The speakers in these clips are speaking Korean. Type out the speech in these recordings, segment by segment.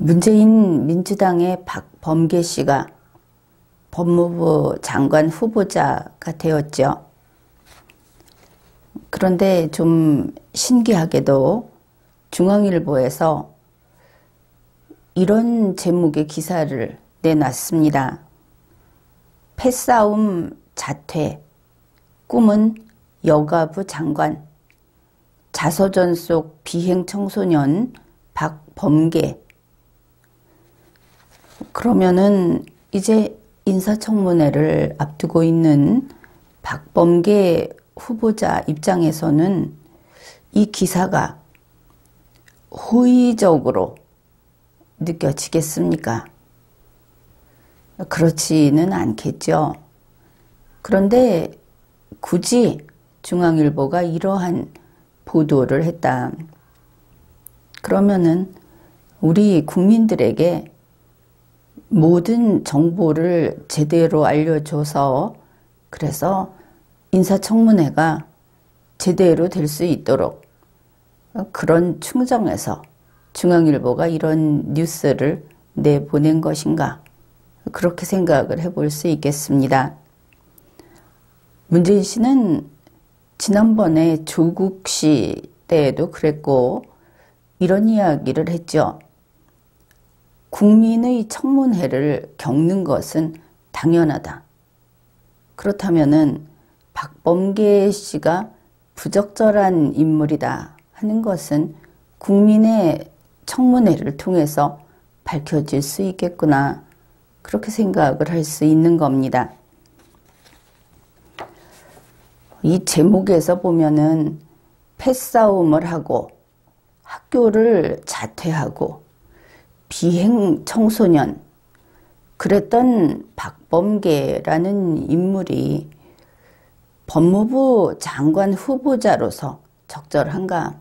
문재인 민주당의 박범계 씨가 법무부 장관 후보자가 되었죠. 그런데 좀 신기하게도 중앙일보에서 이런 제목의 기사를 내놨습니다. 패싸움 자퇴, 꿈은 여가부 장관, 자서전 속 비행 청소년 박범계. 그러면은 이제 인사청문회를 앞두고 있는 박범계 후보자 입장에서는 이 기사가 호의적으로 느껴지겠습니까? 그렇지는 않겠죠. 그런데 굳이 중앙일보가 이러한 보도를 했다. 그러면은 우리 국민들에게 모든 정보를 제대로 알려줘서 그래서 인사청문회가 제대로 될 수 있도록 그런 충정에서 중앙일보가 이런 뉴스를 내보낸 것인가, 그렇게 생각을 해볼 수 있겠습니다. 문재인 씨는 지난번에 조국 씨 때에도 그랬고 이런 이야기를 했죠. 국민의 청문회를 겪는 것은 당연하다. 그렇다면은 박범계 씨가 부적절한 인물이다 하는 것은 국민의 청문회를 통해서 밝혀질 수 있겠구나, 그렇게 생각을 할 수 있는 겁니다. 이 제목에서 보면은 패싸움을 하고 학교를 자퇴하고 비행 청소년, 그랬던 박범계라는 인물이 법무부 장관 후보자로서 적절한가?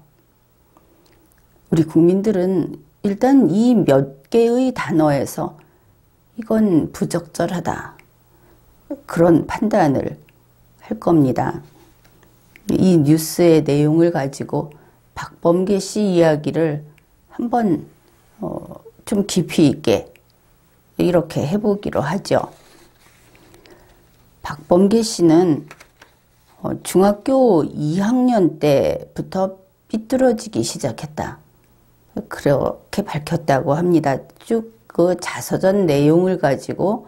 우리 국민들은 일단 이 몇 개의 단어에서 이건 부적절하다, 그런 판단을 할 겁니다. 이 뉴스의 내용을 가지고 박범계 씨 이야기를 한번 좀 깊이 있게 이렇게 해보기로 하죠. 박범계 씨는 중학교 2학년 때부터 삐뚤어지기 시작했다, 그렇게 밝혔다고 합니다. 쭉 그 자서전 내용을 가지고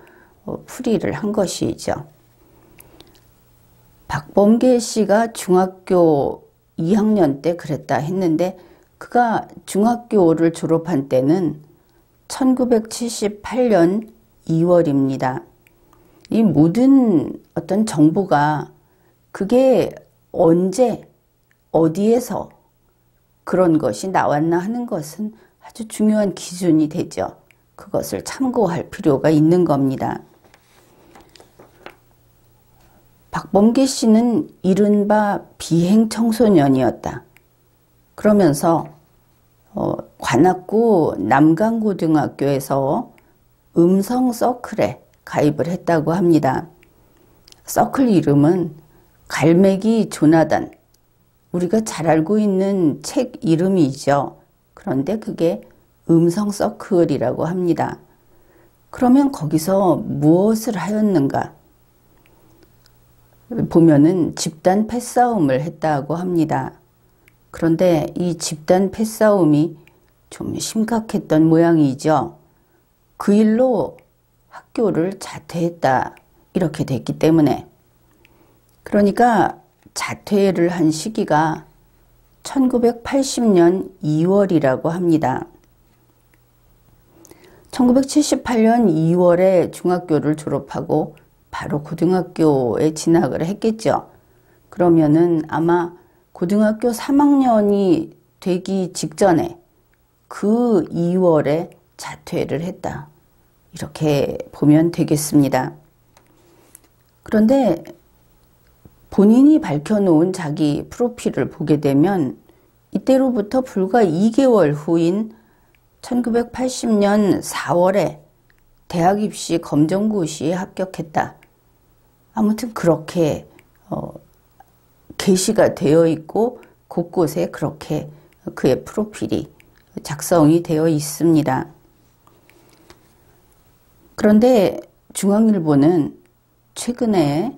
풀이를 한 것이죠. 박범계 씨가 중학교 2학년 때 그랬다 했는데 그가 중학교를 졸업한 때는 1978년 2월입니다. 이 모든 어떤 정보가 그게 언제 어디에서 그런 것이 나왔나 하는 것은 아주 중요한 기준이 되죠. 그것을 참고할 필요가 있는 겁니다. 박범계 씨는 이른바 비행 청소년이었다. 그러면서 관악구 남강고등학교에서 음성 서클에 가입을 했다고 합니다. 서클 이름은 갈매기 조나단, 우리가 잘 알고 있는 책 이름이죠. 그런데 그게 음성 서클이라고 합니다. 그러면 거기서 무엇을 하였는가? 보면은 집단 패싸움을 했다고 합니다. 그런데 이 집단 패싸움이 좀 심각했던 모양이죠. 그 일로 학교를 자퇴했다, 이렇게 됐기 때문에. 그러니까 자퇴를 한 시기가 1980년 2월이라고 합니다. 1978년 2월에 중학교를 졸업하고 바로 고등학교에 진학을 했겠죠. 그러면은 아마 고등학교 3학년이 되기 직전에 그 2월에 자퇴를 했다, 이렇게 보면 되겠습니다. 그런데 본인이 밝혀놓은 자기 프로필을 보게 되면 이때로부터 불과 2개월 후인 1980년 4월에 대학 입시 검정고시에 합격했다. 아무튼 그렇게 게시가 되어 있고 곳곳에 그렇게 그의 프로필이 작성이 되어 있습니다. 그런데 중앙일보는 최근에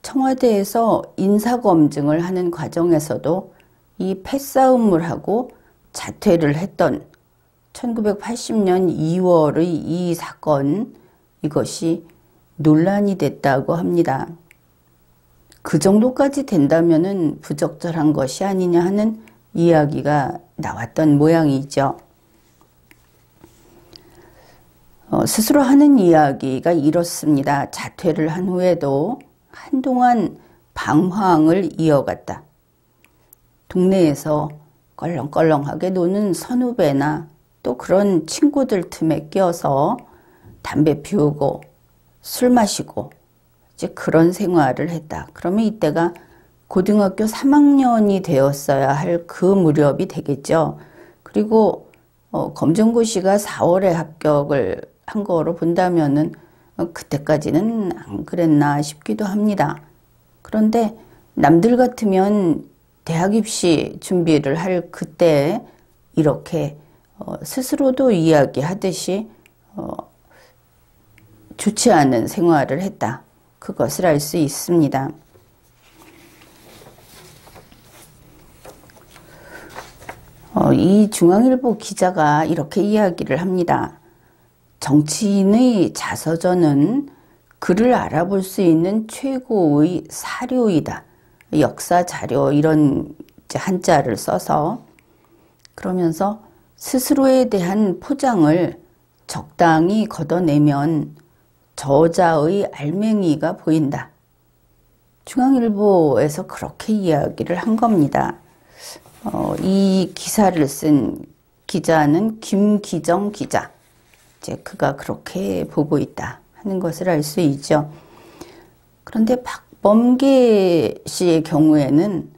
청와대에서 인사검증을 하는 과정에서도 이 패싸움을 자퇴를 했던 1980년 2월의 이 사건, 이것이 논란이 됐다고 합니다. 그 정도까지 된다면은 부적절한 것이 아니냐 하는 이야기가 나왔던 모양이죠. 스스로 하는 이야기가 이렇습니다. 자퇴를 한 후에도 한동안 방황을 이어갔다. 동네에서 껄렁껄렁하게 노는 선후배나 또 그런 친구들 틈에 껴서 담배 피우고 술 마시고 이제 그런 생활을 했다. 그러면 이때가 고등학교 3학년이 되었어야 할 그 무렵이 되겠죠. 그리고 검정고시가 4월에 합격을 한 거로 본다면은 그때까지는 안 그랬나 싶기도 합니다. 그런데 남들 같으면 대학 입시 준비를 할 그때 이렇게 스스로도 이야기하듯이 좋지 않은 생활을 했다. 그것을 알 수 있습니다. 이 중앙일보 기자가 이렇게 이야기를 합니다. 정치인의 자서전은 그를 알아볼 수 있는 최고의 사료이다. 역사 자료 이런 한자를 써서 그러면서 스스로에 대한 포장을 적당히 걷어내면 저자의 알맹이가 보인다. 중앙일보에서 그렇게 이야기를 한 겁니다. 이 기사를 쓴 기자는 김기정 기자. 이제 그가 그렇게 보고 있다 하는 것을 알 수 있죠. 그런데 박범계 씨의 경우에는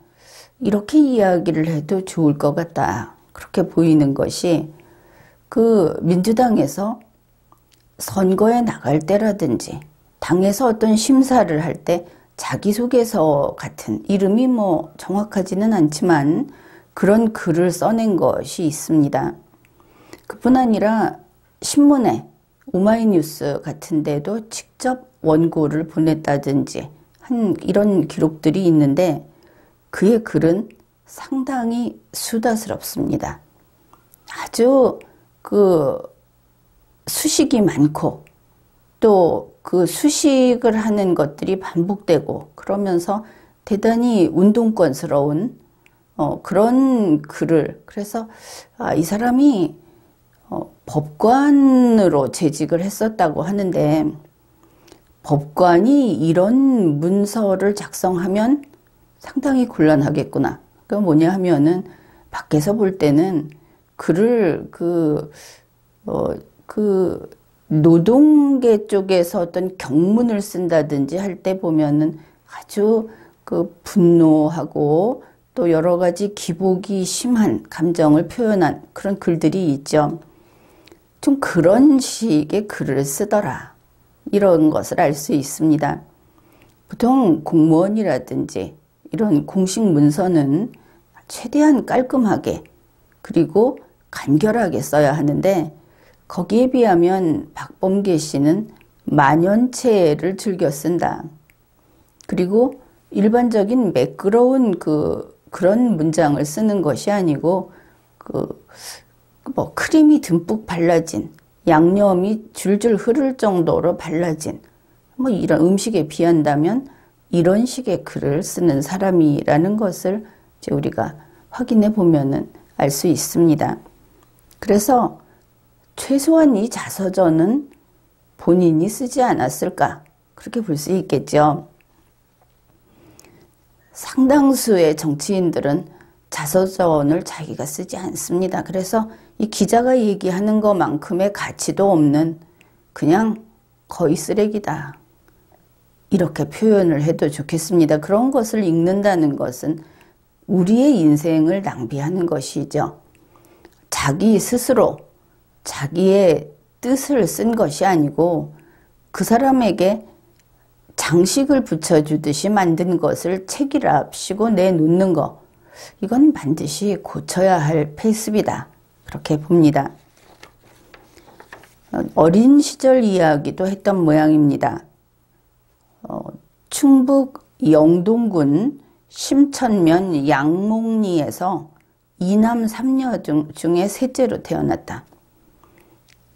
이렇게 이야기를 해도 좋을 것 같다. 그렇게 보이는 것이 그 민주당에서 선거에 나갈 때라든지 당에서 어떤 심사를 할 때 자기소개서 같은 이름이 뭐 정확하지는 않지만 그런 글을 써낸 것이 있습니다. 그뿐 아니라 신문에 오마이뉴스 같은 데도 직접 원고를 보냈다든지 한 이런 기록들이 있는데 그의 글은 상당히 수다스럽습니다. 아주 수식이 많고 또 그 수식을 하는 것들이 반복되고 그러면서 대단히 운동권스러운 그런 글을 그래서 이 사람이 법관으로 재직을 했었다고 하는데 법관이 이런 문서를 작성하면 상당히 곤란하겠구나. 그게 뭐냐 하면은 밖에서 볼 때는 글을 노동계 쪽에서 어떤 경문을 쓴다든지 할 때 보면은 아주 분노하고 또 여러 가지 기복이 심한 감정을 표현한 그런 글들이 있죠. 좀 그런 식의 글을 쓰더라. 이런 것을 알 수 있습니다. 보통 공무원이라든지 이런 공식 문서는 최대한 깔끔하게 그리고 간결하게 써야 하는데 거기에 비하면 박범계 씨는 만연체를 즐겨 쓴다. 그리고 일반적인 매끄러운 그런 문장을 쓰는 것이 아니고 크림이 듬뿍 발라진 양념이 줄줄 흐를 정도로 발라진 이런 음식에 비한다면 이런 식의 글을 쓰는 사람이라는 것을 이제 우리가 확인해 보면은 알 수 있습니다. 그래서 최소한 이 자서전은 본인이 쓰지 않았을까 그렇게 볼 수 있겠죠. 상당수의 정치인들은 자서전을 자기가 쓰지 않습니다. 그래서 이 기자가 얘기하는 것만큼의 가치도 없는 그냥 거의 쓰레기다. 이렇게 표현을 해도 좋겠습니다. 그런 것을 읽는다는 것은 우리의 인생을 낭비하는 것이죠. 자기 스스로 자기의 뜻을 쓴 것이 아니고 그 사람에게 장식을 붙여주듯이 만든 것을 책이랍시고 내놓는 것. 이건 반드시 고쳐야 할 페이스이다. 그렇게 봅니다. 어린 시절 이야기도 했던 모양입니다. 충북 영동군 심천면 양목리에서 이남 3녀 중에 셋째로 태어났다.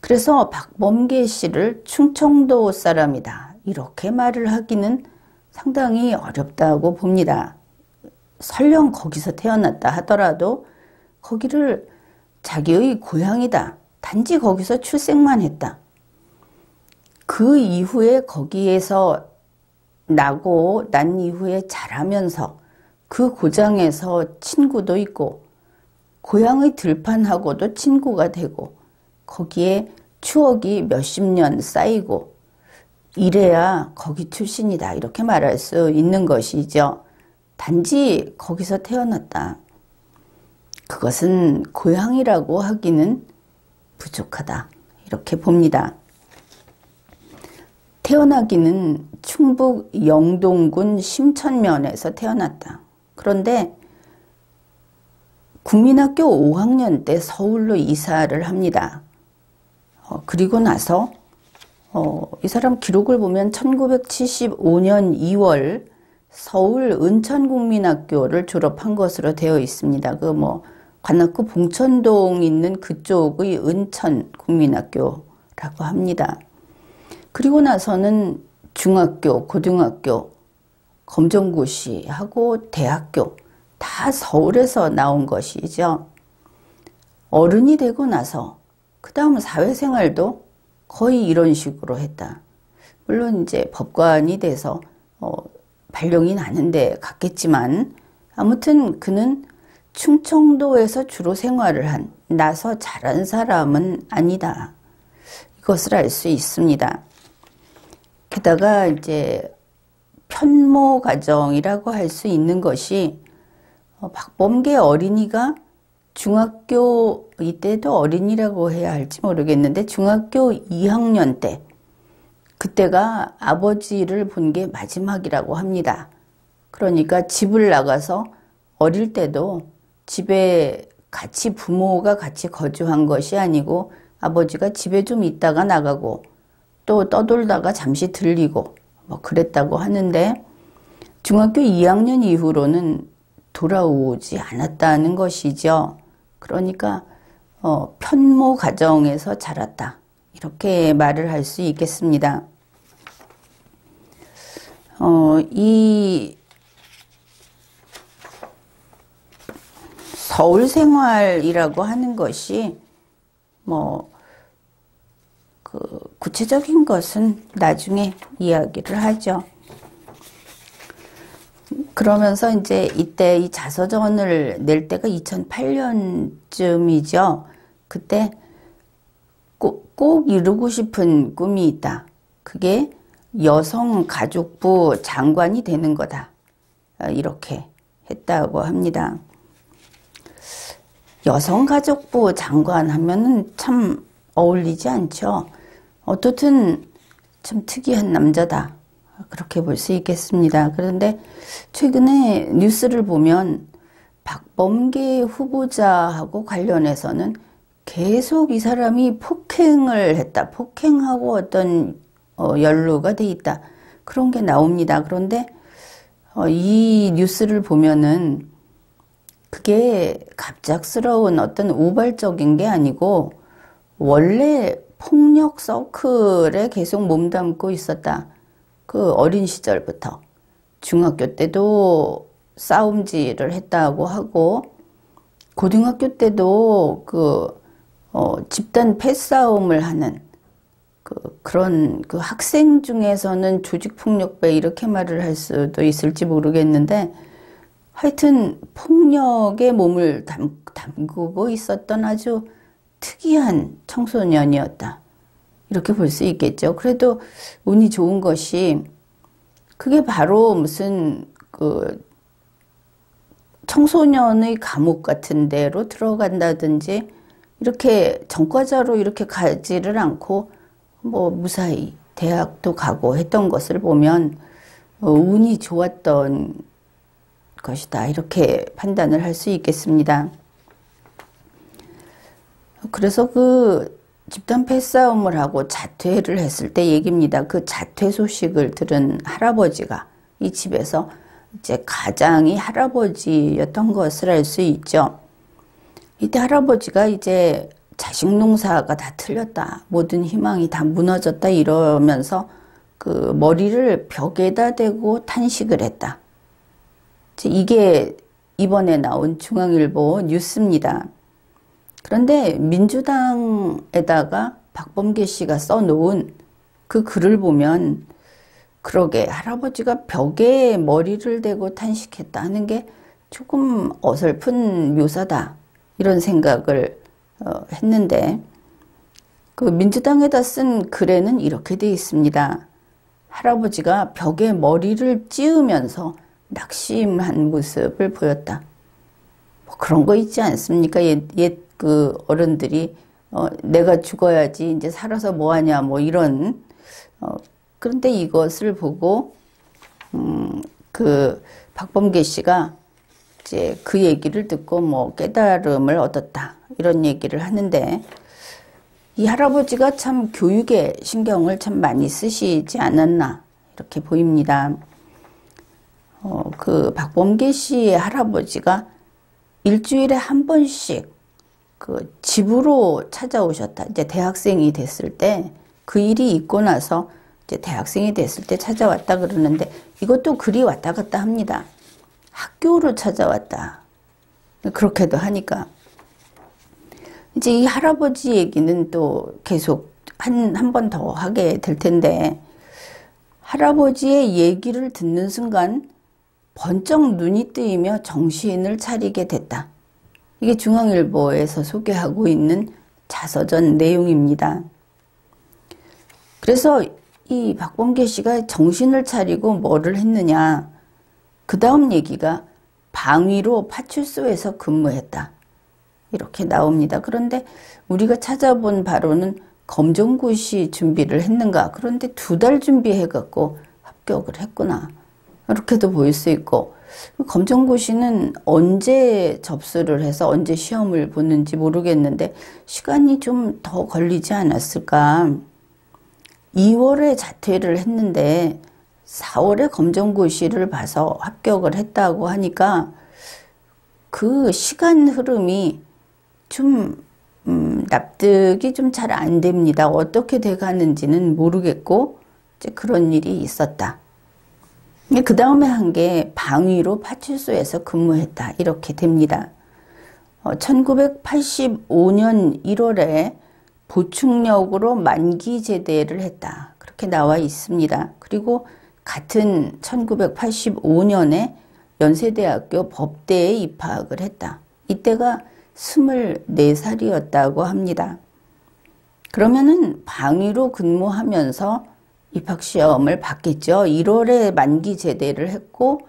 그래서 박범계 씨를 충청도 사람이다 이렇게 말을 하기는 상당히 어렵다고 봅니다. 설령 거기서 태어났다 하더라도 거기를 자기의 고향이다. 단지 거기서 출생만 했다. 그 이후에 거기에서 나고 난 이후에 자라면서 그 고장에서 친구도 있고 고향의 들판하고도 친구가 되고 거기에 추억이 몇십 년 쌓이고 이래야 거기 출신이다 이렇게 말할 수 있는 것이죠. 단지 거기서 태어났다. 그것은 고향이라고 하기는 부족하다 이렇게 봅니다. 태어나기는 충북 영동군 심천면에서 태어났다. 그런데 국민학교 5학년 때 서울로 이사를 합니다. 그리고 나서 이 사람 기록을 보면 1975년 2월 서울 은천국민학교를 졸업한 것으로 되어 있습니다. 관악구 봉천동 있는 그쪽의 은천국민학교라고 합니다. 그리고 나서는 중학교, 고등학교, 검정고시하고 대학교 다 서울에서 나온 것이죠. 어른이 되고 나서 그 다음 사회생활도 거의 이런 식으로 했다. 물론 이제 법관이 돼서 발령이 나는데 갔겠지만 아무튼 그는 충청도에서 주로 생활을 한 나서 자란 사람은 아니다. 이것을 알 수 있습니다. 게다가 이제 편모 가정이라고 할 수 있는 것이 박범계 어린이가 중학교 이때도 어린이라고 해야 할지 모르겠는데 중학교 2학년 때 그때가 아버지를 본 게 마지막이라고 합니다. 그러니까 집을 나가서 어릴 때도 집에 같이 부모가 같이 거주한 것이 아니고 아버지가 집에 좀 있다가 나가고 또 떠돌다가 잠시 들리고 그랬다고 하는데 중학교 2학년 이후로는 돌아오지 않았다는 것이죠. 그러니까 편모 가정에서 자랐다. 이렇게 말을 할 수 있겠습니다. 이 서울 생활이라고 하는 것이 구체적인 것은 나중에 이야기를 하죠. 그러면서 이제 이때 이 자서전을 낼 때가 2008년쯤이죠. 그때 꼭 이루고 싶은 꿈이 있다. 그게 여성가족부 장관이 되는 거다. 이렇게 했다고 합니다. 여성가족부 장관 하면은 참 어울리지 않죠. 어떻든 참 특이한 남자다. 그렇게 볼 수 있겠습니다. 그런데 최근에 뉴스를 보면 박범계 후보자하고 관련해서는 계속 이 사람이 폭행을 했다. 폭행하고 어떤 연루가 돼 있다. 그런 게 나옵니다. 그런데 이 뉴스를 보면은 그게 갑작스러운 어떤 우발적인 게 아니고 원래 폭력 서클에 계속 몸담고 있었다. 그 어린 시절부터 중학교 때도 싸움질을 했다고 하고 고등학교 때도 집단 패싸움을 하는 그런 학생 중에서는 조직폭력배 이렇게 말을 할 수도 있을지 모르겠는데 하여튼 폭력에 몸을 담그고 있었던 아주 특이한 청소년이었다. 이렇게 볼 수 있겠죠. 그래도 운이 좋은 것이 그게 바로 무슨 청소년의 감옥 같은 데로 들어간다든지 이렇게 전과자로 이렇게 가지를 않고 무사히 대학도 가고 했던 것을 보면 운이 좋았던 것이다. 이렇게 판단을 할 수 있겠습니다. 그래서 집단 패싸움을 하고 자퇴를 했을 때 얘기입니다. 그 자퇴 소식을 들은 할아버지가 이 집에서 이제 가장이 할아버지였던 것을 알 수 있죠. 이때 할아버지가 이제 자식 농사가 다 틀렸다. 모든 희망이 다 무너졌다. 이러면서 그 머리를 벽에다 대고 탄식을 했다. 이게 이번에 나온 중앙일보 뉴스입니다. 그런데 민주당에다가 박범계 씨가 써놓은 그 글을 보면 그러게 할아버지가 벽에 머리를 대고 탄식했다 하는 게 조금 어설픈 묘사다. 이런 생각을 했는데 그 민주당에다 쓴 글에는 이렇게 되어 있습니다. 할아버지가 벽에 머리를 찌우면서 낙심한 모습을 보였다. 뭐 그런 거 있지 않습니까? 옛 그 어른들이 내가 죽어야지 이제 살아서 뭐하냐 뭐 이런 그런데 이것을 보고 그 박범계 씨가 이제 그 얘기를 듣고 뭐 깨달음을 얻었다 이런 얘기를 하는데 이 할아버지가 참 교육에 신경을 참 많이 쓰시지 않았나 이렇게 보입니다. 그 박범계 씨의 할아버지가 일주일에 한 번씩 그 집으로 찾아오셨다. 이제 대학생이 됐을 때 그 일이 있고 나서 이제 대학생이 됐을 때 찾아왔다 그러는데 이것도 글이 왔다 갔다 합니다. 학교로 찾아왔다. 그렇게도 하니까 이제 이 할아버지 얘기는 또 계속 한 번 더 하게 될 텐데 할아버지의 얘기를 듣는 순간 번쩍 눈이 뜨이며 정신을 차리게 됐다. 이게 중앙일보에서 소개하고 있는 자서전 내용입니다. 그래서 이 박범계 씨가 정신을 차리고 뭐를 했느냐. 그 다음 얘기가 방위로 파출소에서 근무했다. 이렇게 나옵니다. 그런데 우리가 찾아본 바로는 검정고시 준비를 했는가. 그런데 2달 준비해갖고 합격을 했구나. 이렇게도 보일 수 있고 검정고시는 언제 접수를 해서 언제 시험을 보는지 모르겠는데 시간이 좀 더 걸리지 않았을까. 2월에 자퇴를 했는데 4월에 검정고시를 봐서 합격을 했다고 하니까 그 시간 흐름이 좀 납득이 좀 잘 안 됩니다. 어떻게 돼가는지는 모르겠고 이제 그런 일이 있었다. 그 다음에 한 게 방위로 파출소에서 근무했다. 이렇게 됩니다. 1985년 1월에 보충역으로 만기 제대를 했다. 그렇게 나와 있습니다. 그리고 같은 1985년에 연세대학교 법대에 입학을 했다. 이때가 24살이었다고 합니다. 그러면은 방위로 근무하면서 입학시험을 봤겠죠. 1월에 만기 제대를 했고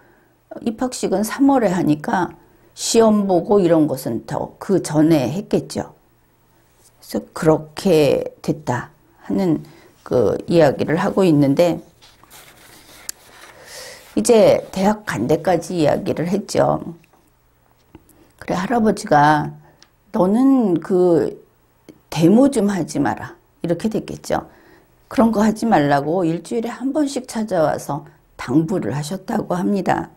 입학식은 3월에 하니까 시험 보고 이런 것은 더 그 전에 했겠죠. 그래서 그렇게 됐다 하는 그 이야기를 하고 있는데 이제 대학 간 데까지 이야기를 했죠. 그래 할아버지가 너는 그 데모 좀 하지 마라 이렇게 됐겠죠. 그런 거 하지 말라고 일주일에 한 번씩 찾아와서 당부를 하셨다고 합니다.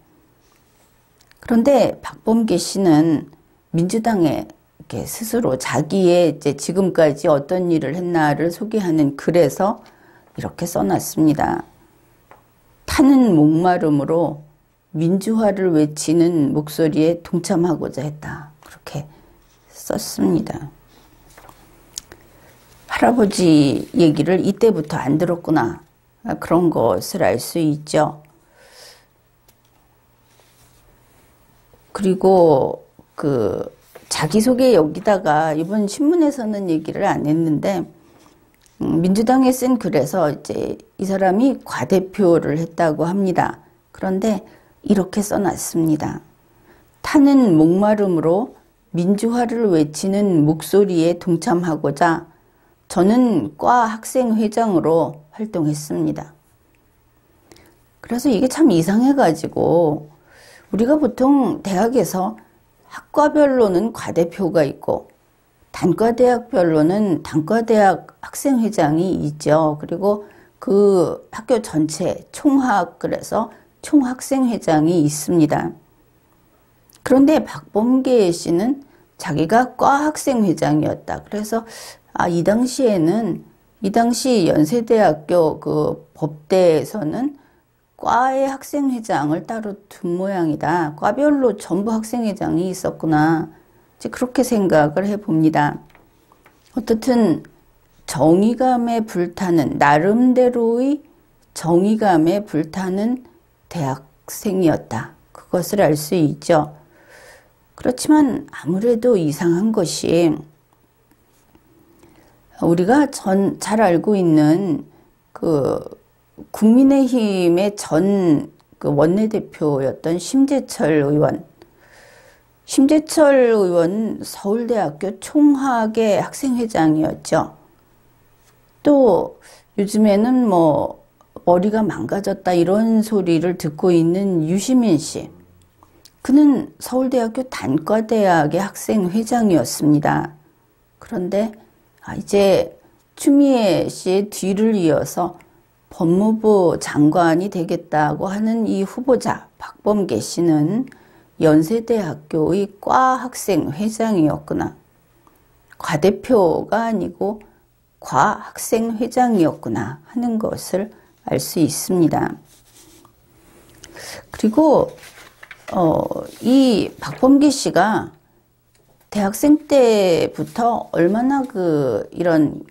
그런데 박범계 씨는 민주당에 이렇게 스스로 자기의 이제 지금까지 어떤 일을 했나를 소개하는 글에서 이렇게 써놨습니다. 타는 목마름으로 민주화를 외치는 목소리에 동참하고자 했다. 그렇게 썼습니다. 할아버지 얘기를 이때부터 안 들었구나. 그런 것을 알 수 있죠. 그리고 그 자기소개 여기다가 이번 신문에서는 얘기를 안 했는데 민주당에 쓴 글에서 이제 이 사람이 과대표를 했다고 합니다. 그런데 이렇게 써놨습니다. 타는 목마름으로 민주화를 외치는 목소리에 동참하고자 저는 과 학생회장으로 활동했습니다. 그래서 이게 참 이상해가지고 우리가 보통 대학에서 학과별로는 과대표가 있고 단과대학별로는 단과대학 학생회장이 있죠. 그리고 그 학교 전체 총학, 그래서 총학생회장이 있습니다. 그런데 박범계 씨는 자기가 과학생회장이었다. 그래서 이 당시에는, 이 당시 연세대학교 그 법대에서는 과의 학생회장을 따로 둔 모양이다. 과별로 전부 학생회장이 있었구나. 이제 그렇게 생각을 해봅니다. 어떻든 정의감에 불타는, 나름대로의 정의감에 불타는 대학생이었다. 그것을 알 수 있죠. 그렇지만 아무래도 이상한 것이, 우리가 잘 알고 있는 그 국민의힘의 전 그 원내대표였던 심재철 의원. 심재철 의원은 서울대학교 총학의 학생회장이었죠. 또 요즘에는 뭐 머리가 망가졌다 이런 소리를 듣고 있는 유시민 씨. 그는 서울대학교 단과대학의 학생회장이었습니다. 그런데 이제 추미애 씨의 뒤를 이어서 법무부 장관이 되겠다고 하는 이 후보자 박범계 씨는 연세대학교의 과학생회장이었구나. 과대표가 아니고 과학생회장이었구나 하는 것을 알 수 있습니다. 그리고 이 박범계 씨가 대학생 때부터 얼마나 이런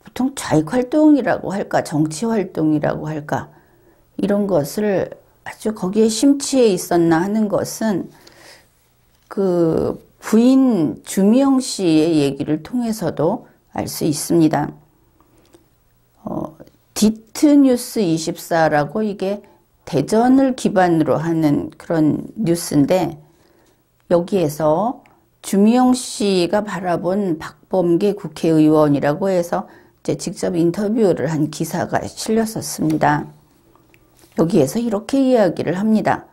보통 좌익활동이라고 할까, 정치활동이라고 할까, 이런 것을 아주 거기에 심취해 있었나 하는 것은 그 부인 주미영 씨의 얘기를 통해서도 알 수 있습니다. 디트뉴스 24라고 이게 대전을 기반으로 하는 그런 뉴스인데, 여기에서 주미영 씨가 바라본 박범계 국회의원이라고 해서 이제 직접 인터뷰를 한 기사가 실렸었습니다. 여기에서 이렇게 이야기를 합니다.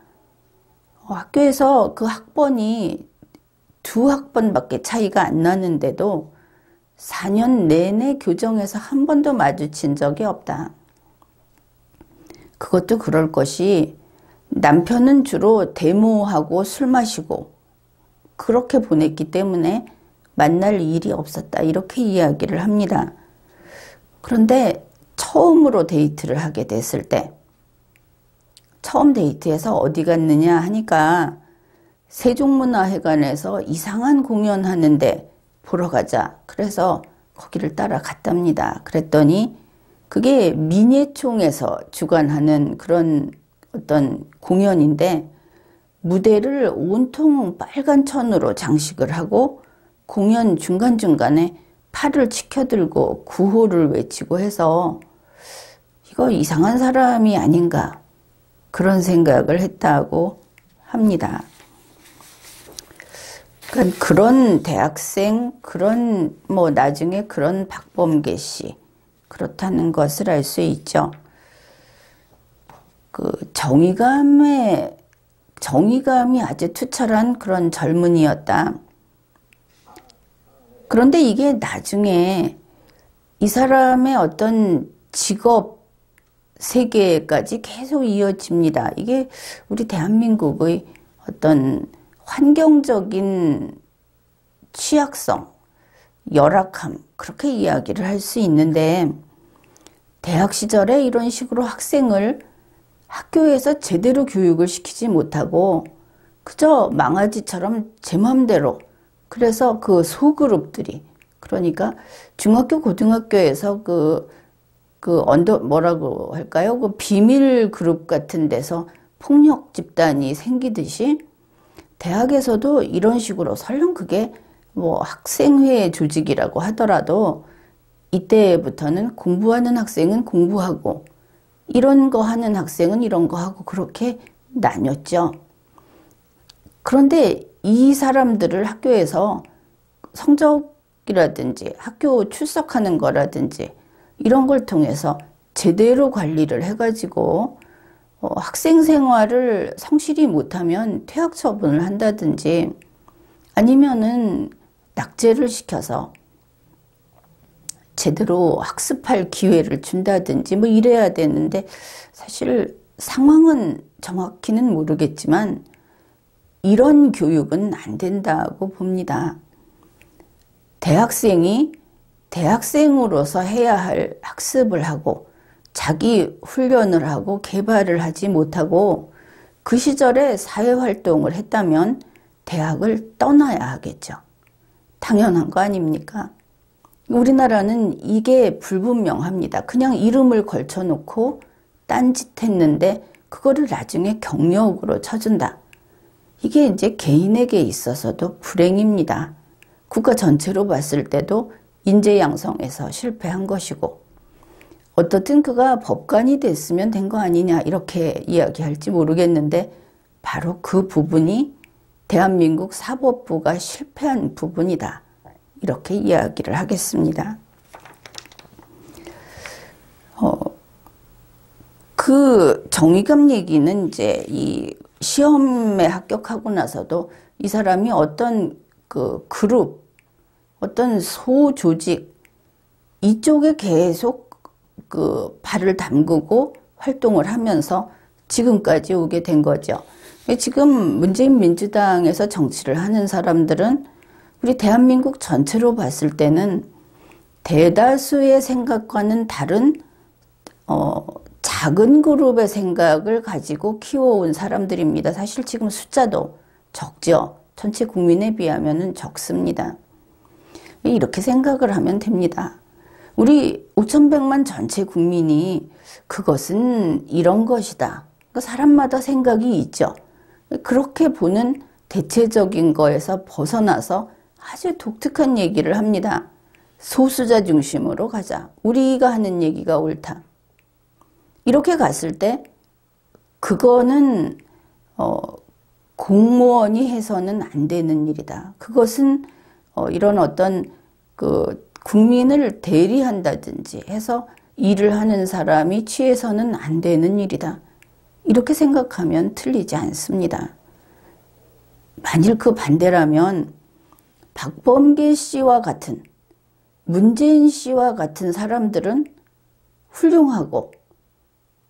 학교에서 그 학번이 2학번밖에 차이가 안 나는데도 4년 내내 교정에서 한 번도 마주친 적이 없다. 그것도 그럴 것이 남편은 주로 데모하고 술 마시고 그렇게 보냈기 때문에 만날 일이 없었다. 이렇게 이야기를 합니다. 그런데 처음으로 데이트를 하게 됐을 때, 처음 데이트에서 어디 갔느냐 하니까 세종문화회관에서 이상한 공연하는데 보러 가자. 그래서 거기를 따라갔답니다. 그랬더니 그게 민예총에서 주관하는 그런 어떤 공연인데, 무대를 온통 빨간 천으로 장식을 하고 공연 중간중간에 팔을 치켜들고 구호를 외치고 해서 이거 이상한 사람이 아닌가 그런 생각을 했다고 합니다. 그러니까 그런 대학생, 그런 나중에 그런 박범계 씨, 그렇다는 것을 알 수 있죠. 그 정의감이 아주 투철한 그런 젊은이였다. 그런데 이게 나중에 이 사람의 어떤 직업 세계까지 계속 이어집니다. 이게 우리 대한민국의 어떤 환경적인 취약성, 열악함, 그렇게 이야기를 할 수 있는데, 대학 시절에 이런 식으로 학생을 학교에서 제대로 교육을 시키지 못하고 그저 망아지처럼 제 맘대로, 그래서 그 소그룹들이, 그러니까 중학교 고등학교에서 뭐라고 할까요? 그 비밀 그룹 같은 데서 폭력 집단이 생기듯이 대학에서도 이런 식으로, 설령 그게 학생회 조직이라고 하더라도 이때부터는 공부하는 학생은 공부하고 이런 거 하는 학생은 이런 거 하고 그렇게 나뉘었죠. 그런데 이 사람들을 학교에서 성적이라든지 학교 출석하는 거라든지 이런 걸 통해서 제대로 관리를 해가지고 학생 생활을 성실히 못하면 퇴학 처분을 한다든지, 아니면은 낙제를 시켜서 제대로 학습할 기회를 준다든지 뭐 이래야 되는데, 사실 상황은 정확히는 모르겠지만 이런 교육은 안 된다고 봅니다. 대학생이 대학생으로서 해야 할 학습을 하고 자기 훈련을 하고 개발을 하지 못하고 그 시절에 사회활동을 했다면 대학을 떠나야 하겠죠. 당연한 거 아닙니까? 우리나라는 이게 불분명합니다. 그냥 이름을 걸쳐놓고 딴짓했는데 그거를 나중에 경력으로 쳐준다. 이게 이제 개인에게 있어서도 불행입니다. 국가 전체로 봤을 때도 인재 양성에서 실패한 것이고, 어떻든 그가 법관이 됐으면 된 거 아니냐 이렇게 이야기할지 모르겠는데, 바로 그 부분이 대한민국 사법부가 실패한 부분이다. 이렇게 이야기를 하겠습니다. 그 정의감 얘기는 이제 이 시험에 합격하고 나서도 이 사람이 어떤 그 그룹, 어떤 소조직 이쪽에 계속 그 발을 담그고 활동을 하면서 지금까지 오게 된 거죠. 지금 문재인 민주당에서 정치를 하는 사람들은 우리 대한민국 전체로 봤을 때는 대다수의 생각과는 다른 작은 그룹의 생각을 가지고 키워온 사람들입니다. 사실 지금 숫자도 적죠. 전체 국민에 비하면 적습니다. 이렇게 생각을 하면 됩니다. 우리 5,100만 전체 국민이 그것은 이런 것이다. 사람마다 생각이 있죠. 그렇게 보는 대체적인 거에서 벗어나서 아주 독특한 얘기를 합니다. 소수자 중심으로 가자. 우리가 하는 얘기가 옳다. 이렇게 갔을 때 그거는 공무원이 해서는 안 되는 일이다. 그것은 이런 어떤 그 국민을 대리한다든지 해서 일을 하는 사람이 취해서는 안 되는 일이다. 이렇게 생각하면 틀리지 않습니다. 만일 그 반대라면 박범계 씨와 같은, 문재인 씨와 같은 사람들은 훌륭하고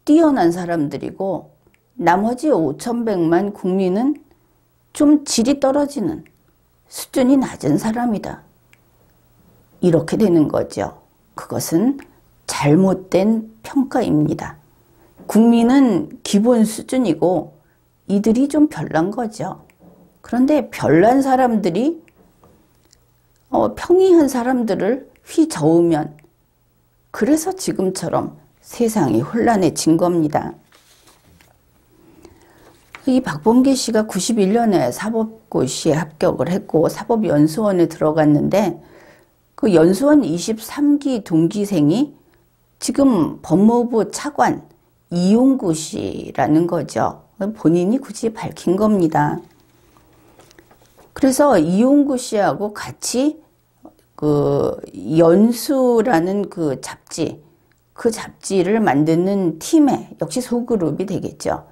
뛰어난 사람들이고 나머지 5,100만 국민은 좀 질이 떨어지는, 수준이 낮은 사람이다. 이렇게 되는 거죠. 그것은 잘못된 평가입니다. 국민은 기본 수준이고 이들이 좀 별난 거죠. 그런데 별난 사람들이 평이한 사람들을 휘저으면, 그래서 지금처럼 세상이 혼란해진 겁니다. 이 박범계 씨가 91년에 사법고시에 합격을 했고 사법연수원에 들어갔는데, 그 연수원 23기 동기생이 지금 법무부 차관 이용구 씨라는 거죠. 본인이 굳이 밝힌 겁니다. 그래서 이용구 씨하고 같이 그 연수라는 그 잡지를 만드는 팀에, 역시 소그룹이 되겠죠.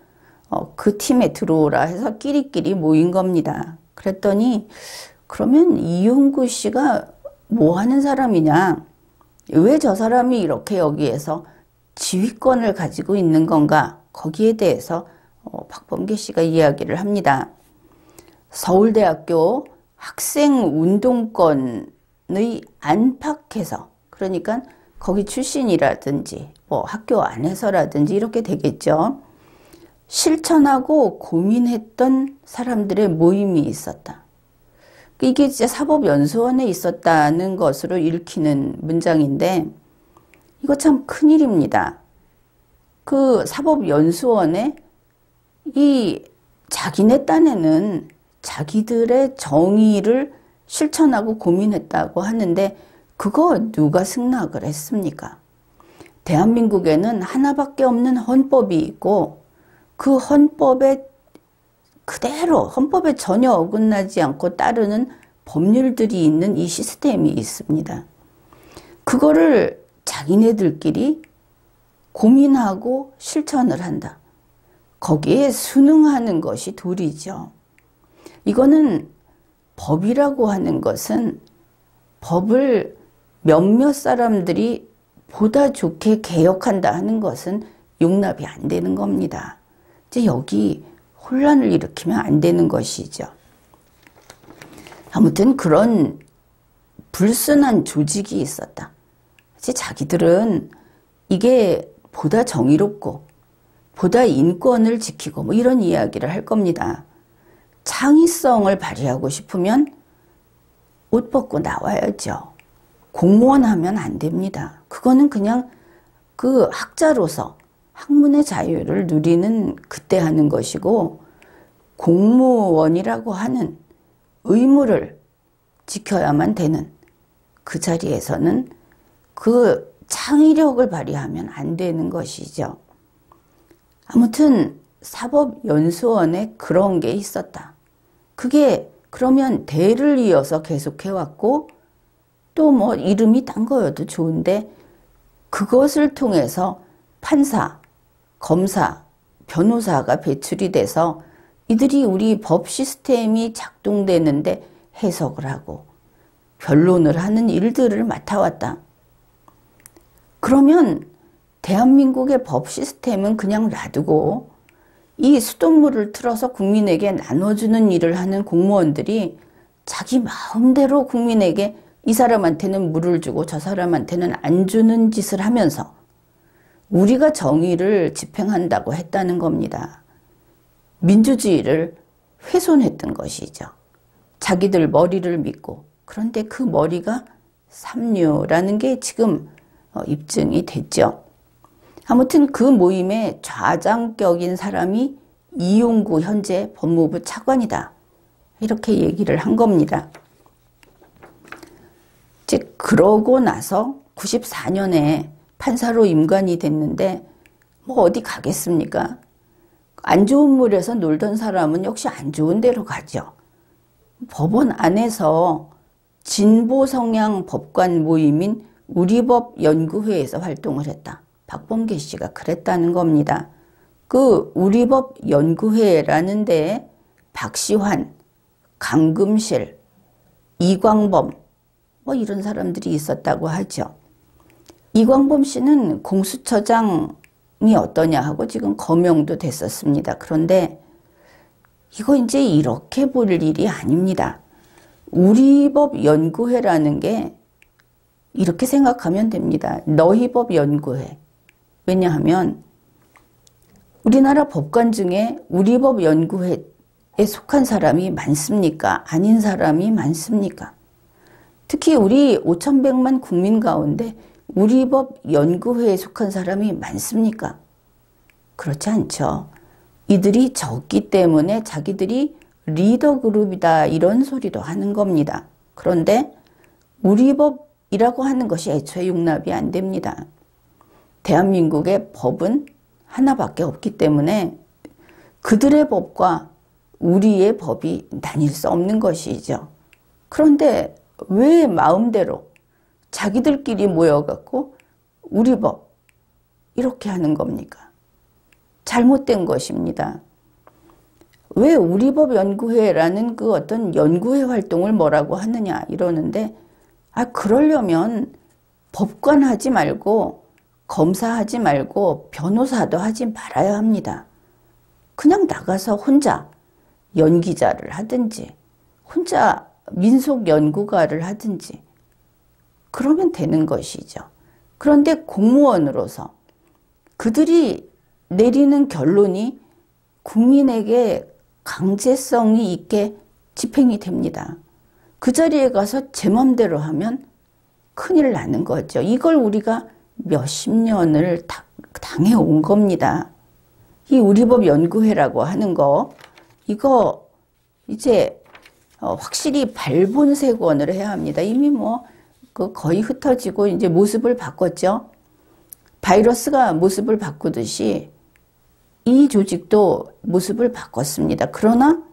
그 팀에 들어오라 해서 끼리끼리 모인 겁니다. 그랬더니 그러면 이용구 씨가 뭐 하는 사람이냐? 왜 저 사람이 이렇게 여기에서 지휘권을 가지고 있는 건가? 거기에 대해서 박범계 씨가 이야기를 합니다. 서울대학교 학생운동권의 안팎에서, 그러니까 거기 출신이라든지 뭐 학교 안에서라든지 이렇게 되겠죠. 실천하고 고민했던 사람들의 모임이 있었다. 이게 진짜 사법연수원에 있었다는 것으로 읽히는 문장인데, 이거 참 큰일입니다. 그 사법연수원에 이 자기네 딴에는 자기들의 정의를 실천하고 고민했다고 하는데, 그거 누가 승낙을 했습니까? 대한민국에는 하나밖에 없는 헌법이 있고, 그 헌법에 그대로, 헌법에 전혀 어긋나지 않고 따르는 법률들이 있는 이 시스템이 있습니다. 그거를 자기네들끼리 고민하고 실천을 한다. 거기에 순응하는 것이 도리죠. 이거는 법이라고 하는 것은 법을 몇몇 사람들이 보다 좋게 개혁한다 하는 것은 용납이 안 되는 겁니다. 이제 여기 혼란을 일으키면 안 되는 것이죠. 아무튼 그런 불순한 조직이 있었다. 이제 자기들은 이게 보다 정의롭고 보다 인권을 지키고 뭐 이런 이야기를 할 겁니다. 창의성을 발휘하고 싶으면 옷 벗고 나와야죠. 공무원 하면 안 됩니다. 그거는 그냥 그 학자로서 학문의 자유를 누리는 그때 하는 것이고, 공무원이라고 하는 의무를 지켜야만 되는 그 자리에서는 그 창의력을 발휘하면 안 되는 것이죠. 아무튼 사법연수원에 그런 게 있었다. 그게 그러면 대를 이어서 계속해왔고 또 뭐 이름이 딴 거여도 좋은데 그것을 통해서 판사, 검사, 변호사가 배출이 돼서 이들이 우리 법 시스템이 작동되는데 해석을 하고 변론을 하는 일들을 맡아왔다. 그러면 대한민국의 법 시스템은 그냥 놔두고 이 수돗물을 틀어서 국민에게 나눠주는 일을 하는 공무원들이 자기 마음대로 국민에게 이 사람한테는 물을 주고 저 사람한테는 안 주는 짓을 하면서 우리가 정의를 집행한다고 했다는 겁니다. 민주주의를 훼손했던 것이죠. 자기들 머리를 믿고. 그런데 그 머리가 삼류라는 게 지금 입증이 됐죠. 아무튼 그 모임의 좌장격인 사람이 이용구 현재 법무부 차관이다. 이렇게 얘기를 한 겁니다. 이제 그러고 나서 94년에 판사로 임관이 됐는데 뭐 어디 가겠습니까? 안 좋은 물에서 놀던 사람은 역시 안 좋은 데로 가죠. 법원 안에서 진보 성향 법관 모임인 우리법연구회에서 활동을 했다. 박범계 씨가 그랬다는 겁니다. 그 우리법연구회라는 데에 박시환, 강금실, 이광범 뭐 이런 사람들이 있었다고 하죠. 이광범 씨는 공수처장이 어떠냐 하고 지금 거명도 됐었습니다. 그런데 이거 이제 이렇게 볼 일이 아닙니다. 우리법연구회라는 게 이렇게 생각하면 됩니다. 너희법연구회. 왜냐하면 우리나라 법관 중에 우리법연구회에 속한 사람이 많습니까? 아닌 사람이 많습니까? 특히 우리 5,100만 국민 가운데 우리법연구회에 속한 사람이 많습니까? 그렇지 않죠. 이들이 적기 때문에 자기들이 리더 그룹이다 이런 소리도 하는 겁니다. 그런데 우리법이라고 하는 것이 애초에 용납이 안 됩니다. 대한민국의 법은 하나밖에 없기 때문에 그들의 법과 우리의 법이 나뉠 수 없는 것이죠. 그런데 왜 마음대로 자기들끼리 모여갖고 우리 법 이렇게 하는 겁니까? 잘못된 것입니다. 왜 우리법연구회라는 그 어떤 연구회 활동을 뭐라고 하느냐 이러는데, 그러려면 법관 하지 말고 검사하지 말고 변호사도 하지 말아야 합니다. 그냥 나가서 혼자 연기자를 하든지 혼자 민속연구가를 하든지 그러면 되는 것이죠. 그런데 공무원으로서 그들이 내리는 결론이 국민에게 강제성이 있게 집행이 됩니다. 그 자리에 가서 제 맘대로 하면 큰일 나는 거죠. 이걸 우리가 몇십 년을 당해온 겁니다. 이 우리법연구회라고 하는 거, 이거 이제 확실히 발본색원을 해야 합니다. 이미 뭐 거의 흩어지고 이제 모습을 바꿨죠. 바이러스가 모습을 바꾸듯이 이 조직도 모습을 바꿨습니다. 그러나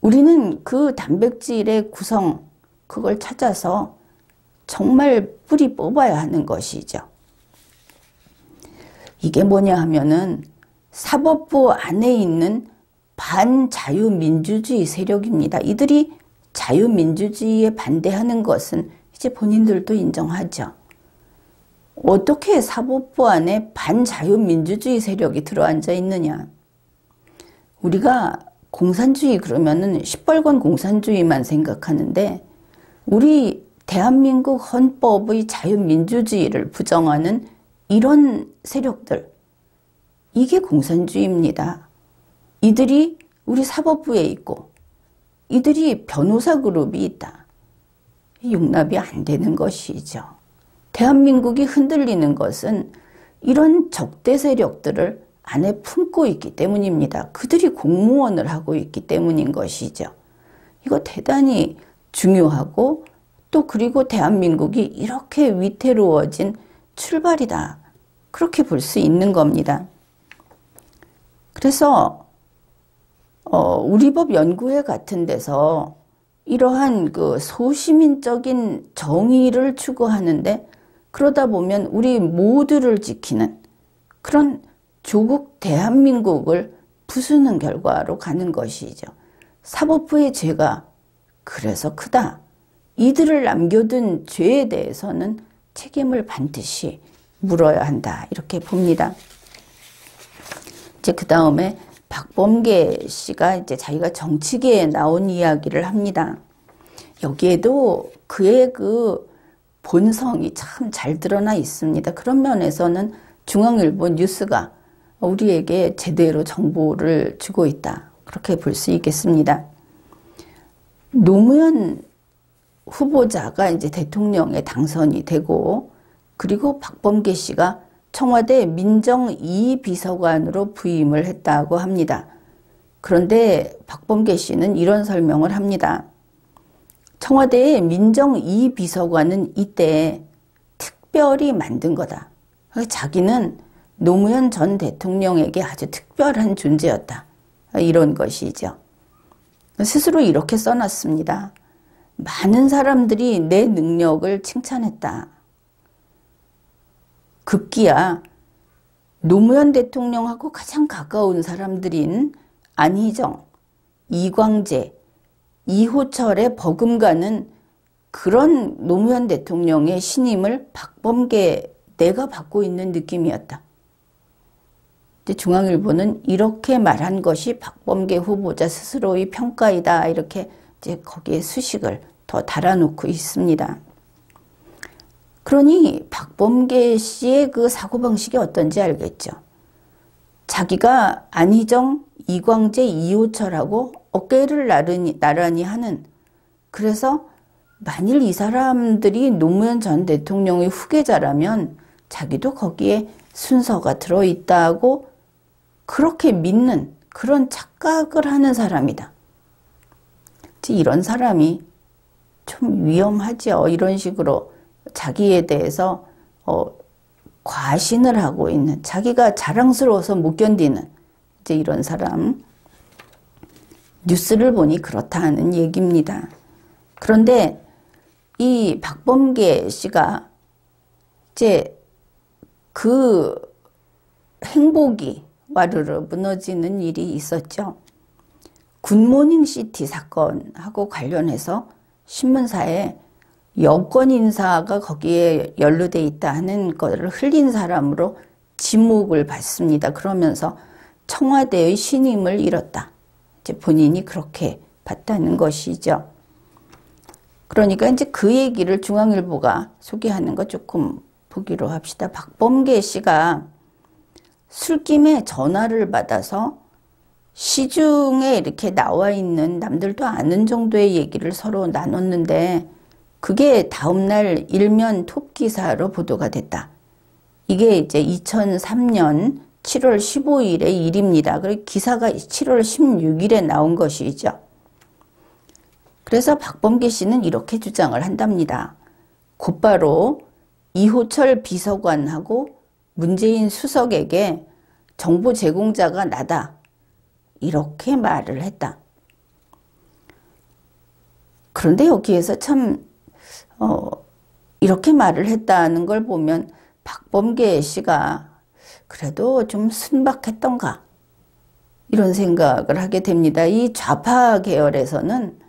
우리는 그 단백질의 구성, 그걸 찾아서 정말 뿌리 뽑아야 하는 것이죠. 이게 뭐냐 하면은 사법부 안에 있는 반자유민주주의 세력입니다. 이들이 자유민주주의에 반대하는 것은 이제 본인들도 인정하죠. 어떻게 사법부 안에 반자유민주주의 세력이 들어앉아 있느냐. 우리가 공산주의 그러면은 시뻘건 공산주의만 생각하는데 우리 대한민국 헌법의 자유민주주의를 부정하는 이런 세력들, 이게 공산주의입니다. 이들이 우리 사법부에 있고 이들이 변호사 그룹이 있다. 용납이 안 되는 것이죠. 대한민국이 흔들리는 것은 이런 적대 세력들을 안에 품고 있기 때문입니다. 그들이 공무원을 하고 있기 때문인 것이죠. 이거 대단히 중요하고 또 그리고 대한민국이 이렇게 위태로워진 출발이다. 그렇게 볼 수 있는 겁니다. 그래서 우리법 연구회 같은 데서 이러한 그 소시민적인 정의를 추구하는데 그러다 보면 우리 모두를 지키는 그런 조국 대한민국을 부수는 결과로 가는 것이죠. 사법부의 죄가 그래서 크다. 이들을 남겨둔 죄에 대해서는 책임을 반드시 물어야 한다. 이렇게 봅니다. 이제 그 다음에 박범계 씨가 이제 자기가 정치계에 나온 이야기를 합니다. 여기에도 그의 그 본성이 참 잘 드러나 있습니다. 그런 면에서는 중앙일보 뉴스가 우리에게 제대로 정보를 주고 있다. 그렇게 볼 수 있겠습니다. 노무현 후보자가 이제 대통령에 당선이 되고 그리고 박범계 씨가 청와대 민정2비서관으로 부임을 했다고 합니다. 그런데 박범계 씨는 이런 설명을 합니다. 청와대의 민정2비서관은 이때 특별히 만든 거다. 자기는 노무현 전 대통령에게 아주 특별한 존재였다. 이런 것이죠. 스스로 이렇게 써놨습니다. 많은 사람들이 내 능력을 칭찬했다. 급기야 노무현 대통령하고 가장 가까운 사람들인 안희정, 이광재, 이호철의 버금가는 그런 노무현 대통령의 신임을 박범계 내가 받고 있는 느낌이었다. 중앙일보는 이렇게 말한 것이 박범계 후보자 스스로의 평가이다. 이렇게 이제 거기에 수식을 더 달아놓고 있습니다. 그러니 박범계 씨의 그 사고방식이 어떤지 알겠죠. 자기가 안희정, 이광재, 이호철하고 어깨를 나란히 하는, 그래서 만일 이 사람들이 노무현 전 대통령의 후계자라면 자기도 거기에 순서가 들어있다고 그렇게 믿는 그런 착각을 하는 사람이다. 이런 사람이 좀 위험하죠. 이런 식으로 자기에 대해서 과신을 하고 있는, 자기가 자랑스러워서 못 견디는 이제 이런 사람. 뉴스를 보니 그렇다는 얘기입니다. 그런데 이 박범계 씨가 이제 그 행복이 와르르 무너지는 일이 있었죠. 굿모닝 시티 사건하고 관련해서 신문사에 여권 인사가 거기에 연루돼 있다 하는 것을 흘린 사람으로 지목을 받습니다. 그러면서 청와대의 신임을 잃었다. 이제 본인이 그렇게 봤다는 것이죠. 그러니까 이제 그 얘기를 중앙일보가 소개하는 거 조금 보기로 합시다. 박범계 씨가 술김에 전화를 받아서 시중에 이렇게 나와 있는 남들도 아는 정도의 얘기를 서로 나눴는데 그게 다음날 일면 톱 기사로 보도가 됐다. 이게 이제 2003년 7월 15일의 일입니다. 그리고 기사가 7월 16일에 나온 것이죠. 그래서 박범계 씨는 이렇게 주장을 한답니다. 곧바로 이호철 비서관하고 문재인 수석에게 정보 제공자가 나다. 이렇게 말을 했다. 그런데 여기에서 참 이렇게 말을 했다는 걸 보면 박범계 씨가 그래도 좀 순박했던가 이런 생각을 하게 됩니다. 이 좌파 계열에서는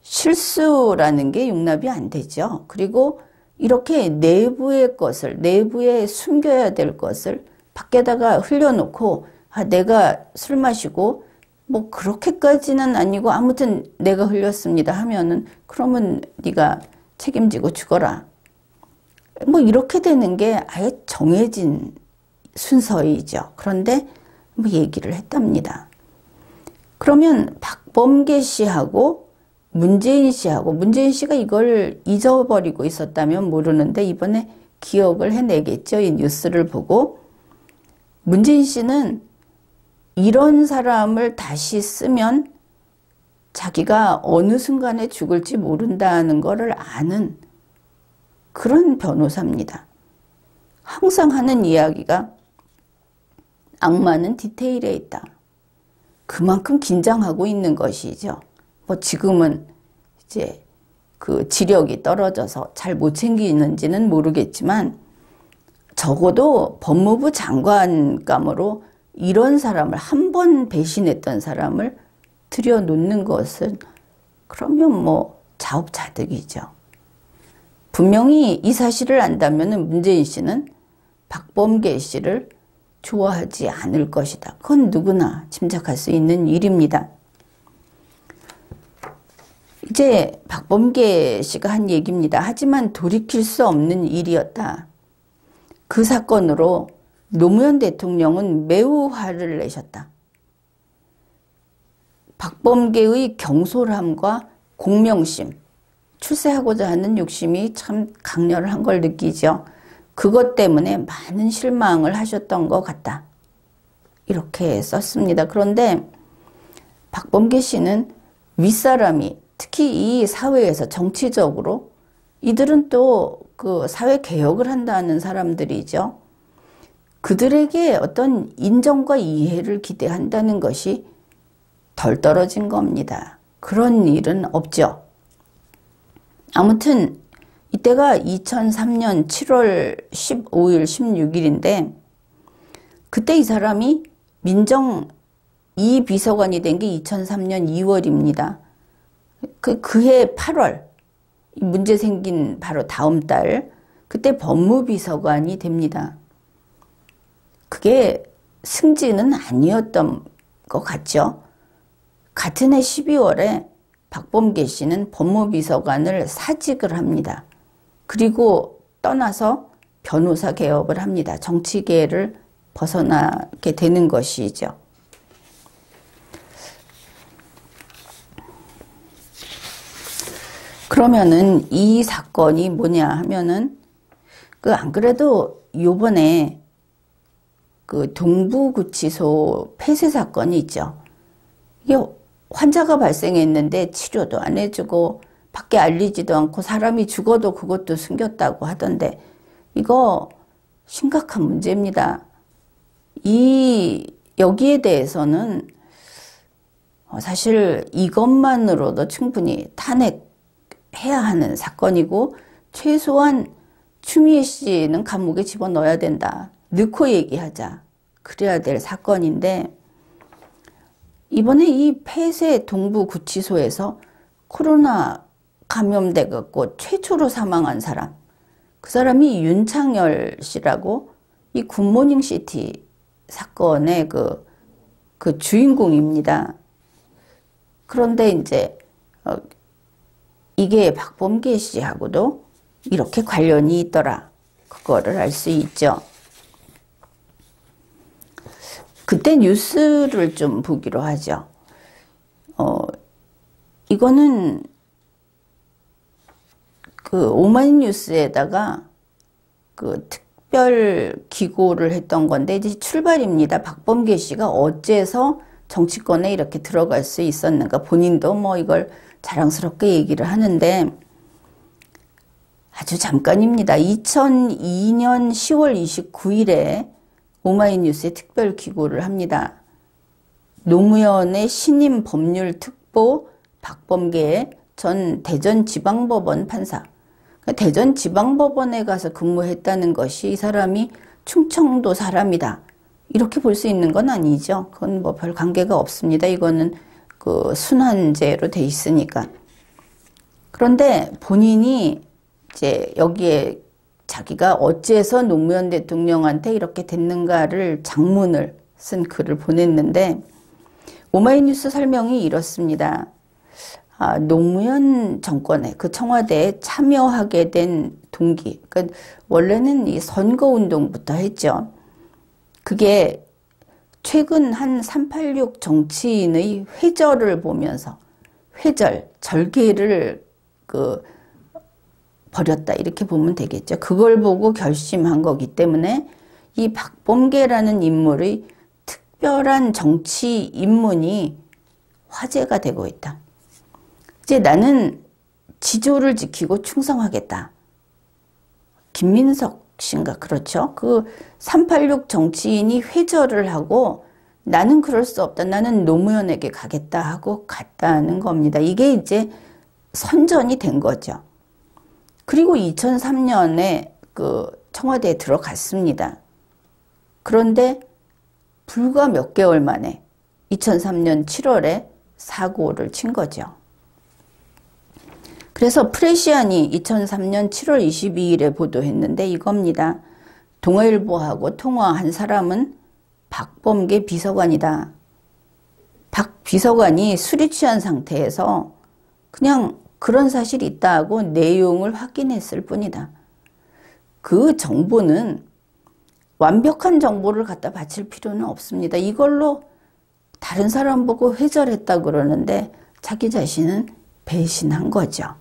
실수라는 게 용납이 안 되죠. 그리고 이렇게 내부의 것을, 내부에 숨겨야 될 것을 밖에다가 흘려놓고, 아, 내가 술 마시고 뭐 그렇게까지는 아니고 아무튼 내가 흘렸습니다 하면은, 그러면 네가 책임지고 죽어라. 뭐 이렇게 되는 게 아예 정해진 순서이죠. 그런데 뭐 얘기를 했답니다. 그러면 박범계 씨하고 문재인 씨하고, 문재인 씨가 이걸 잊어버리고 있었다면 모르는데 이번에 기억을 해내겠죠. 이 뉴스를 보고. 문재인 씨는 이런 사람을 다시 쓰면 자기가 어느 순간에 죽을지 모른다는 것을 아는 그런 변호사입니다. 항상 하는 이야기가 악마는 디테일에 있다. 그만큼 긴장하고 있는 것이죠. 뭐 지금은 이제 그 지력이 떨어져서 잘 못 챙기는지는 모르겠지만, 적어도 법무부 장관감으로 이런 사람을, 한 번 배신했던 사람을 들여놓는 것은 그러면 뭐 자업자득이죠. 분명히 이 사실을 안다면 문재인 씨는 박범계 씨를 좋아하지 않을 것이다. 그건 누구나 짐작할 수 있는 일입니다. 이제 박범계 씨가 한 얘기입니다. 하지만 돌이킬 수 없는 일이었다. 그 사건으로 노무현 대통령은 매우 화를 내셨다. 박범계의 경솔함과 공명심, 출세하고자 하는 욕심이 참 강렬한 걸 느끼죠. 그것 때문에 많은 실망을 하셨던 것 같다. 이렇게 썼습니다. 그런데 박범계 씨는 윗사람이, 특히 이 사회에서 정치적으로, 이들은 또 그 사회 개혁을 한다는 사람들이죠. 그들에게 어떤 인정과 이해를 기대한다는 것이 덜 떨어진 겁니다. 그런 일은 없죠. 아무튼 이때가 2003년 7월 15일, 16일인데 그때 이 사람이 민정 2비서관이 된 게 2003년 2월입니다. 그해 8월, 문제 생긴 바로 다음 달, 그때 법무비서관이 됩니다. 그게 승진은 아니었던 것 같죠. 같은 해 12월에 박범계 씨는 법무비서관을 사직을 합니다. 그리고 떠나서 변호사 개업을 합니다. 정치계를 벗어나게 되는 것이죠. 그러면은 이 사건이 뭐냐 하면은, 안 그래도 요번에 그 동부구치소 폐쇄 사건이 있죠. 이게 환자가 발생했는데 치료도 안 해주고 밖에 알리지도 않고 사람이 죽어도 그것도 숨겼다고 하던데, 이거 심각한 문제입니다. 여기에 대해서는 사실 이것만으로도 충분히 탄핵해야 하는 사건이고, 최소한 추미애 씨는 감옥에 집어넣어야 된다. 넣고 얘기하자. 그래야 될 사건인데, 이번에 이 폐쇄 동부구치소에서 코로나 감염돼 갖고 최초로 사망한 사람, 그 사람이 윤창열 씨라고 이 굿모닝 시티 사건의 그 주인공입니다. 그런데 이제 이게 박범계 씨하고도 이렇게 관련이 있더라. 그거를 알 수 있죠. 그때 뉴스를 좀 보기로 하죠. 이거는 그 오마이뉴스에다가 그 특별 기고를 했던 건데, 이제 출발입니다. 박범계 씨가 어째서 정치권에 이렇게 들어갈 수 있었는가. 본인도 뭐 이걸 자랑스럽게 얘기를 하는데, 아주 잠깐입니다. 2002년 10월 29일에 오마이뉴스에 특별 기고를 합니다. 노무현의 신임 법률특보 박범계 전 대전지방법원 판사. 대전지방법원에 가서 근무했다는 것이 이 사람이 충청도 사람이다. 이렇게 볼 수 있는 건 아니죠. 그건 뭐 별 관계가 없습니다. 이거는 그 순환제로 돼 있으니까. 그런데 본인이 이제 여기에 자기가 어째서 노무현 대통령한테 이렇게 됐는가를 장문을 쓴 글을 보냈는데 오마이뉴스 설명이 이렇습니다. 노무현 정권에 그 청와대에 참여하게 된 동기, 그러니까 원래는 이 선거운동부터 했죠. 그게 최근 한 386 정치인의 회절을 보면서 절개를 벌였다 이렇게 보면 되겠죠. 그걸 보고 결심한 거기 때문에 이 박범계라는 인물의 특별한 정치 입문이 화제가 되고 있다. 이제 나는 지조를 지키고 충성하겠다. 김민석 씨인가 그렇죠. 그 386 정치인이 회절을 하고 나는 그럴 수 없다. 나는 노무현에게 가겠다 하고 갔다는 겁니다. 이게 이제 선전이 된 거죠. 그리고 2003년에 그 청와대에 들어갔습니다. 그런데 불과 몇 개월 만에 2003년 7월에 사고를 친 거죠. 그래서 프레시안이 2003년 7월 22일에 보도했는데 이겁니다. 동아일보하고 통화한 사람은 박범계 비서관이다. 박 비서관이 술이 취한 상태에서 그냥 그런 사실이 있다고 내용을 확인했을 뿐이다. 그 정보는 완벽한 정보를 갖다 바칠 필요는 없습니다. 이걸로 다른 사람 보고 회절했다 그러는데 자기 자신은 배신한 거죠.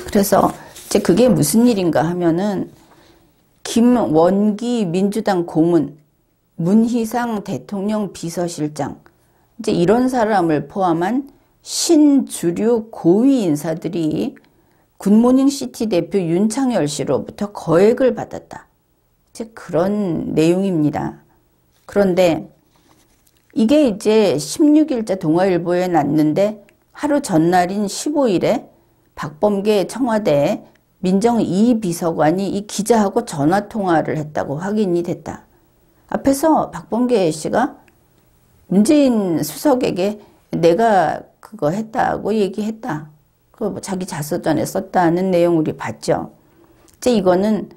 그래서 이제 그게 무슨 일인가 하면은 김원기 민주당 고문, 문희상 대통령 비서실장, 이제 이런 사람을 포함한 신주류 고위 인사들이 굿모닝 시티 대표 윤창열 씨로부터 거액을 받았다. 이제 그런 내용입니다. 그런데 이게 이제 16일자 동아일보에 났는데 하루 전날인 15일에 박범계 청와대 민정 2비서관이 이 기자하고 전화통화를 했다고 확인이 됐다. 앞에서 박범계 씨가 문재인 수석에게 내가 그거 했다고 얘기했다. 그 자기 자서전에 썼다는 내용 우리 봤죠. 이제 이거는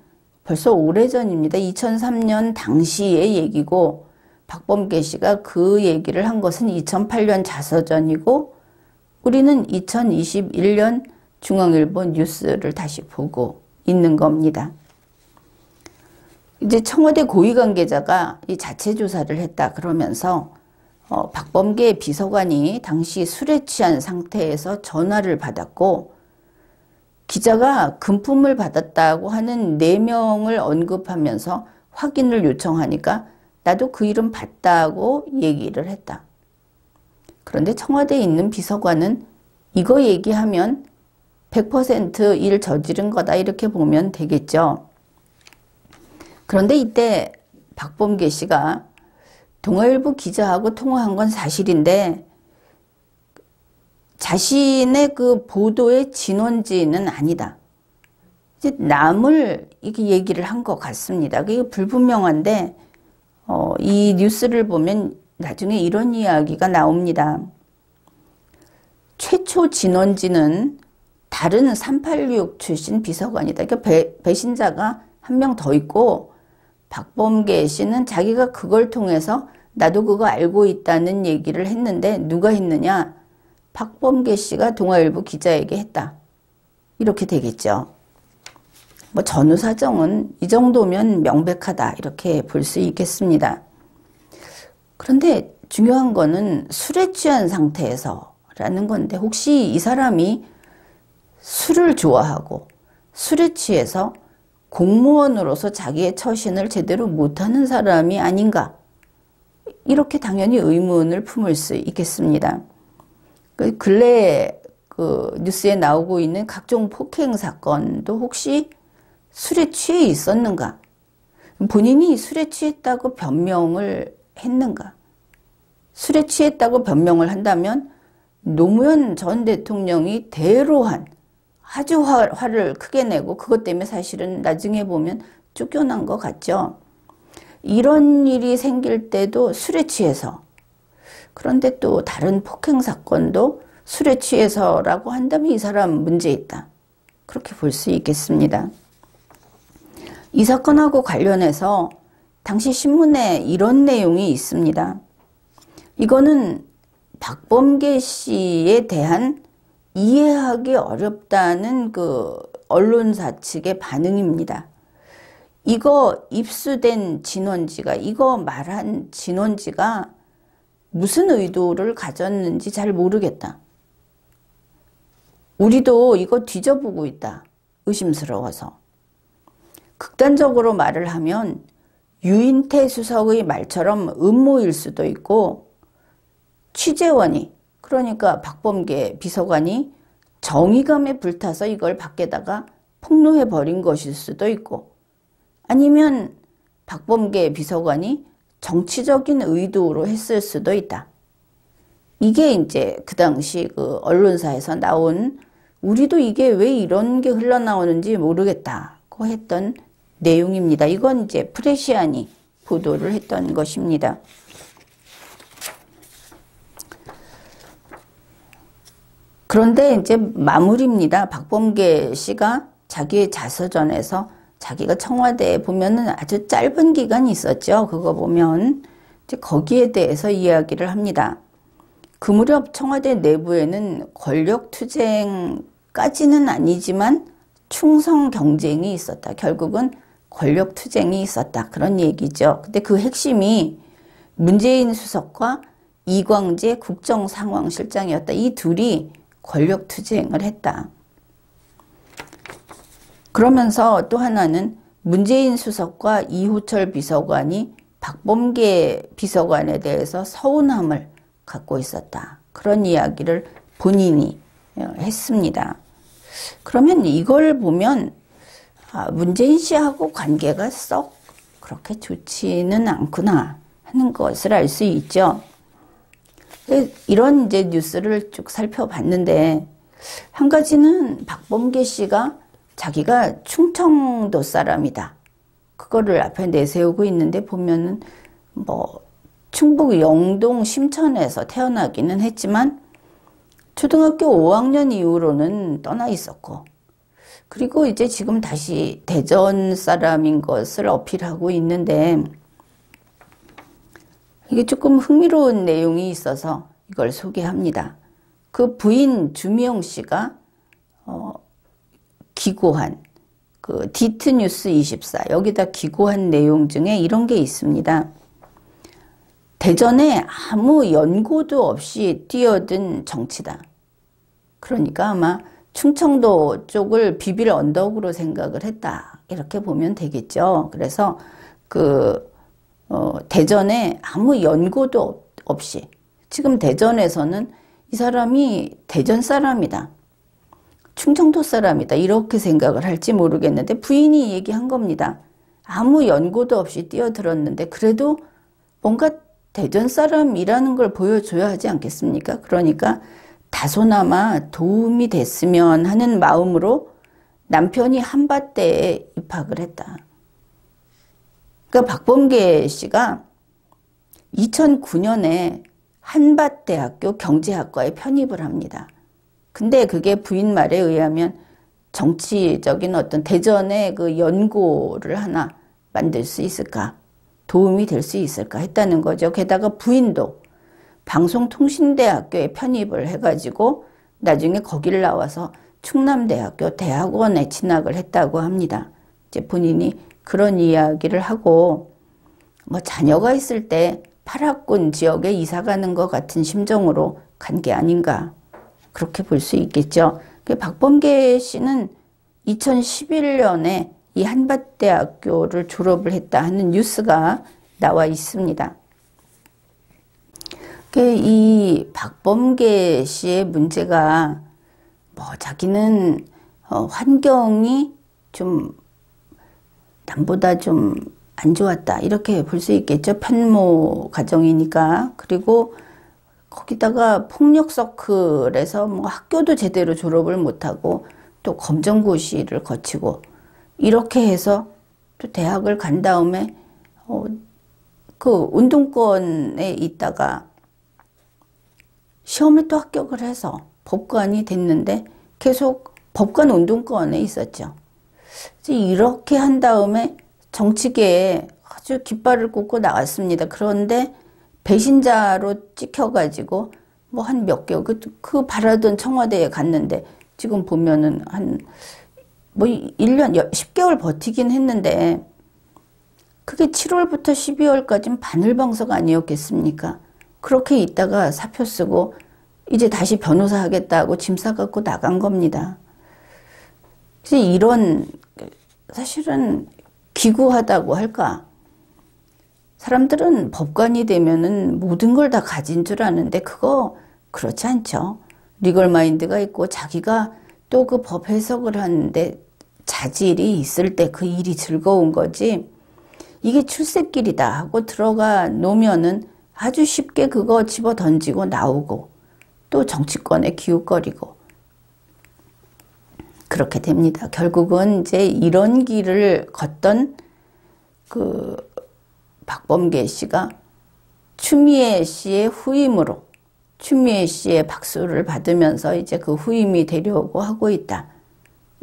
벌써 오래전입니다. 2003년 당시의 얘기고 박범계 씨가 그 얘기를 한 것은 2008년 자서전이고 우리는 2021년 중앙일보 뉴스를 다시 보고 있는 겁니다. 이제 청와대 고위 관계자가 이 자체 조사를 했다 그러면서 박범계 비서관이 당시 술에 취한 상태에서 전화를 받았고 기자가 금품을 받았다고 하는 4명을 언급하면서 확인을 요청하니까 나도 그 이름 봤다고 얘기를 했다. 그런데 청와대에 있는 비서관은 이거 얘기하면 100% 일 저지른 거다 이렇게 보면 되겠죠. 그런데 이때 박범계 씨가 동아일보 기자하고 통화한 건 사실인데 자신의 그 보도의 진원지는 아니다. 이제 남을 이렇게 얘기를 한 것 같습니다. 그게 불분명한데 이 뉴스를 보면 나중에 이런 이야기가 나옵니다. 최초 진원지는 다른 386 출신 비서관이다. 그러니까 배신자가 한 명 더 있고 박범계 씨는 자기가 그걸 통해서 나도 그거 알고 있다는 얘기를 했는데 누가 했느냐? 박범계 씨가 동아일보 기자에게 했다. 이렇게 되겠죠. 뭐 전후 사정은 이 정도면 명백하다 이렇게 볼 수 있겠습니다. 그런데 중요한 거는 술에 취한 상태에서라는 건데 혹시 이 사람이 술을 좋아하고 술에 취해서 공무원으로서 자기의 처신을 제대로 못하는 사람이 아닌가? 이렇게 당연히 의문을 품을 수 있겠습니다. 근래에 그 뉴스에 나오고 있는 각종 폭행 사건도 혹시 술에 취해 있었는가? 본인이 술에 취했다고 변명을 했는가? 술에 취했다고 변명을 한다면 노무현 전 대통령이 대로한 아주 화를 크게 내고 그것 때문에 사실은 나중에 보면 쫓겨난 것 같죠. 이런 일이 생길 때도 술에 취해서 그런데 또 다른 폭행 사건도 술에 취해서라고 한다면 이 사람 문제 있다. 그렇게 볼 수 있겠습니다. 이 사건하고 관련해서 당시 신문에 이런 내용이 있습니다. 이거는 박범계 씨에 대한 이해하기 어렵다는 그 언론사 측의 반응입니다. 이거 입수된 진원지가, 이거 말한 진원지가 무슨 의도를 가졌는지 잘 모르겠다. 우리도 이거 뒤져보고 있다. 의심스러워서. 극단적으로 말을 하면 유인태 수석의 말처럼 음모일 수도 있고, 취재원이, 그러니까 박범계 비서관이 정의감에 불타서 이걸 밖에다가 폭로해버린 것일 수도 있고, 아니면 박범계 비서관이 정치적인 의도로 했을 수도 있다. 이게 이제 그 당시 그 언론사에서 나온, 우리도 이게 왜 이런 게 흘러나오는지 모르겠다고 했던 내용입니다. 이건 이제 프레시안이 보도를 했던 것입니다. 그런데 이제 마무리입니다. 박범계 씨가 자기의 자서전에서 자기가 청와대에 보면은 아주 짧은 기간이 있었죠. 그거 보면 이제 거기에 대해서 이야기를 합니다. 그 무렵 청와대 내부에는 권력 투쟁까지는 아니지만 충성 경쟁이 있었다. 결국은 권력 투쟁이 있었다. 그런 얘기죠. 근데 그 핵심이 문재인 수석과 이광재 국정상황실장이었다. 이 둘이 권력 투쟁을 했다. 그러면서 또 하나는 문재인 수석과 이호철 비서관이 박범계 비서관에 대해서 서운함을 갖고 있었다. 그런 이야기를 본인이 했습니다. 그러면 이걸 보면 문재인 씨하고 관계가 썩 그렇게 좋지는 않구나 하는 것을 알 수 있죠. 이런 이제 뉴스를 쭉 살펴봤는데, 한 가지는 박범계 씨가 자기가 충청도 사람이다. 그거를 앞에 내세우고 있는데, 보면은 뭐 충북 영동 심천에서 태어나기는 했지만 초등학교 5학년 이후로는 떠나 있었고, 그리고 이제 지금 다시 대전 사람인 것을 어필하고 있는데, 이게 조금 흥미로운 내용이 있어서 이걸 소개합니다. 그 부인 주미영 씨가 기고한 그 디트뉴스 24 여기다 기고한 내용 중에 이런 게 있습니다. 대전에 아무 연고도 없이 뛰어든 정치다. 그러니까 아마 충청도 쪽을 비빌 언덕으로 생각을 했다. 이렇게 보면 되겠죠. 그래서 대전에 아무 연고도 없이, 지금 대전에서는 이 사람이 대전 사람이다, 충청도 사람이다, 이렇게 생각을 할지 모르겠는데 부인이 얘기한 겁니다. 아무 연고도 없이 뛰어들었는데 그래도 뭔가 대전 사람이라는 걸 보여줘야 하지 않겠습니까? 그러니까 다소나마 도움이 됐으면 하는 마음으로 남편이 한밭대에 입학을 했다. 그러니까 박범계 씨가 2009년에 한밭대학교 경제학과에 편입을 합니다. 근데 그게 부인 말에 의하면 정치적인 어떤 대전의 그 연고를 하나 만들 수 있을까? 도움이 될 수 있을까 했다는 거죠. 게다가 부인도 방송통신대학교에 편입을 해가지고 나중에 거기를 나와서 충남대학교 대학원에 진학을 했다고 합니다. 이제 본인이 그런 이야기를 하고, 뭐 자녀가 있을 때 파락군 지역에 이사 가는 것 같은 심정으로 간 게 아닌가, 그렇게 볼 수 있겠죠. 박범계 씨는 2011년에 이 한밭대학교를 졸업을 했다 하는 뉴스가 나와 있습니다. 이 박범계 씨의 문제가 뭐 자기는 환경이 좀 남보다 좀 안 좋았다, 이렇게 볼 수 있겠죠. 편모 가정이니까. 그리고 거기다가 폭력 서클에서 뭐 학교도 제대로 졸업을 못하고 또 검정고시를 거치고 이렇게 해서 또 대학을 간 다음에 그 운동권에 있다가 시험에 또 합격을 해서 법관이 됐는데 계속 법관 운동권에 있었죠. 이렇게 한 다음에 정치계에 아주 깃발을 꽂고 나왔습니다. 그런데 배신자로 찍혀가지고 뭐 한 몇 개월 그 바라던 청와대에 갔는데 지금 보면은 한 뭐 1년 10개월 버티긴 했는데 그게 7월부터 12월까지는 바늘방석 아니었겠습니까? 그렇게 있다가 사표 쓰고 이제 다시 변호사 하겠다고 짐 싸갖고 나간 겁니다. 이런 사실은 기구하다고 할까? 사람들은 법관이 되면은 모든 걸 다 가진 줄 아는데 그거 그렇지 않죠. 리걸 마인드가 있고 자기가 또 그 법 해석을 하는데 자질이 있을 때 그 일이 즐거운 거지. 이게 출세길이다 하고 들어가 놓으면은 아주 쉽게 그거 집어 던지고 나오고 또 정치권에 기웃거리고 그렇게 됩니다. 결국은 이제 이런 길을 걷던 그 박범계 씨가 추미애 씨의 후임으로 추미애 씨의 박수를 받으면서 이제 그 후임이 되려고 하고 있다.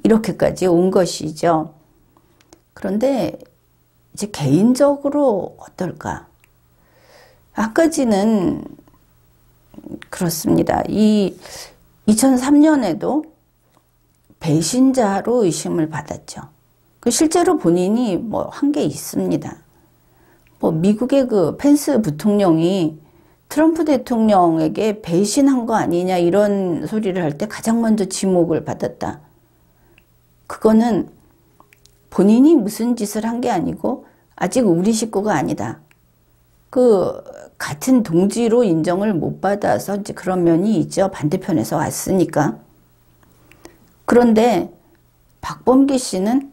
이렇게까지 온 것이죠. 그런데 이제 개인적으로 어떨까? 아까지는 그렇습니다. 이 2003년에도 배신자로 의심을 받았죠. 그 실제로 본인이 뭐 한 게 있습니다. 뭐 미국의 그 펜스 부통령이 트럼프 대통령에게 배신한 거 아니냐 이런 소리를 할 때 가장 먼저 지목을 받았다. 그거는 본인이 무슨 짓을 한 게 아니고 아직 우리 식구가 아니다. 그 같은 동지로 인정을 못 받아서 이제 그런 면이 있죠. 반대편에서 왔으니까. 그런데 박범계 씨는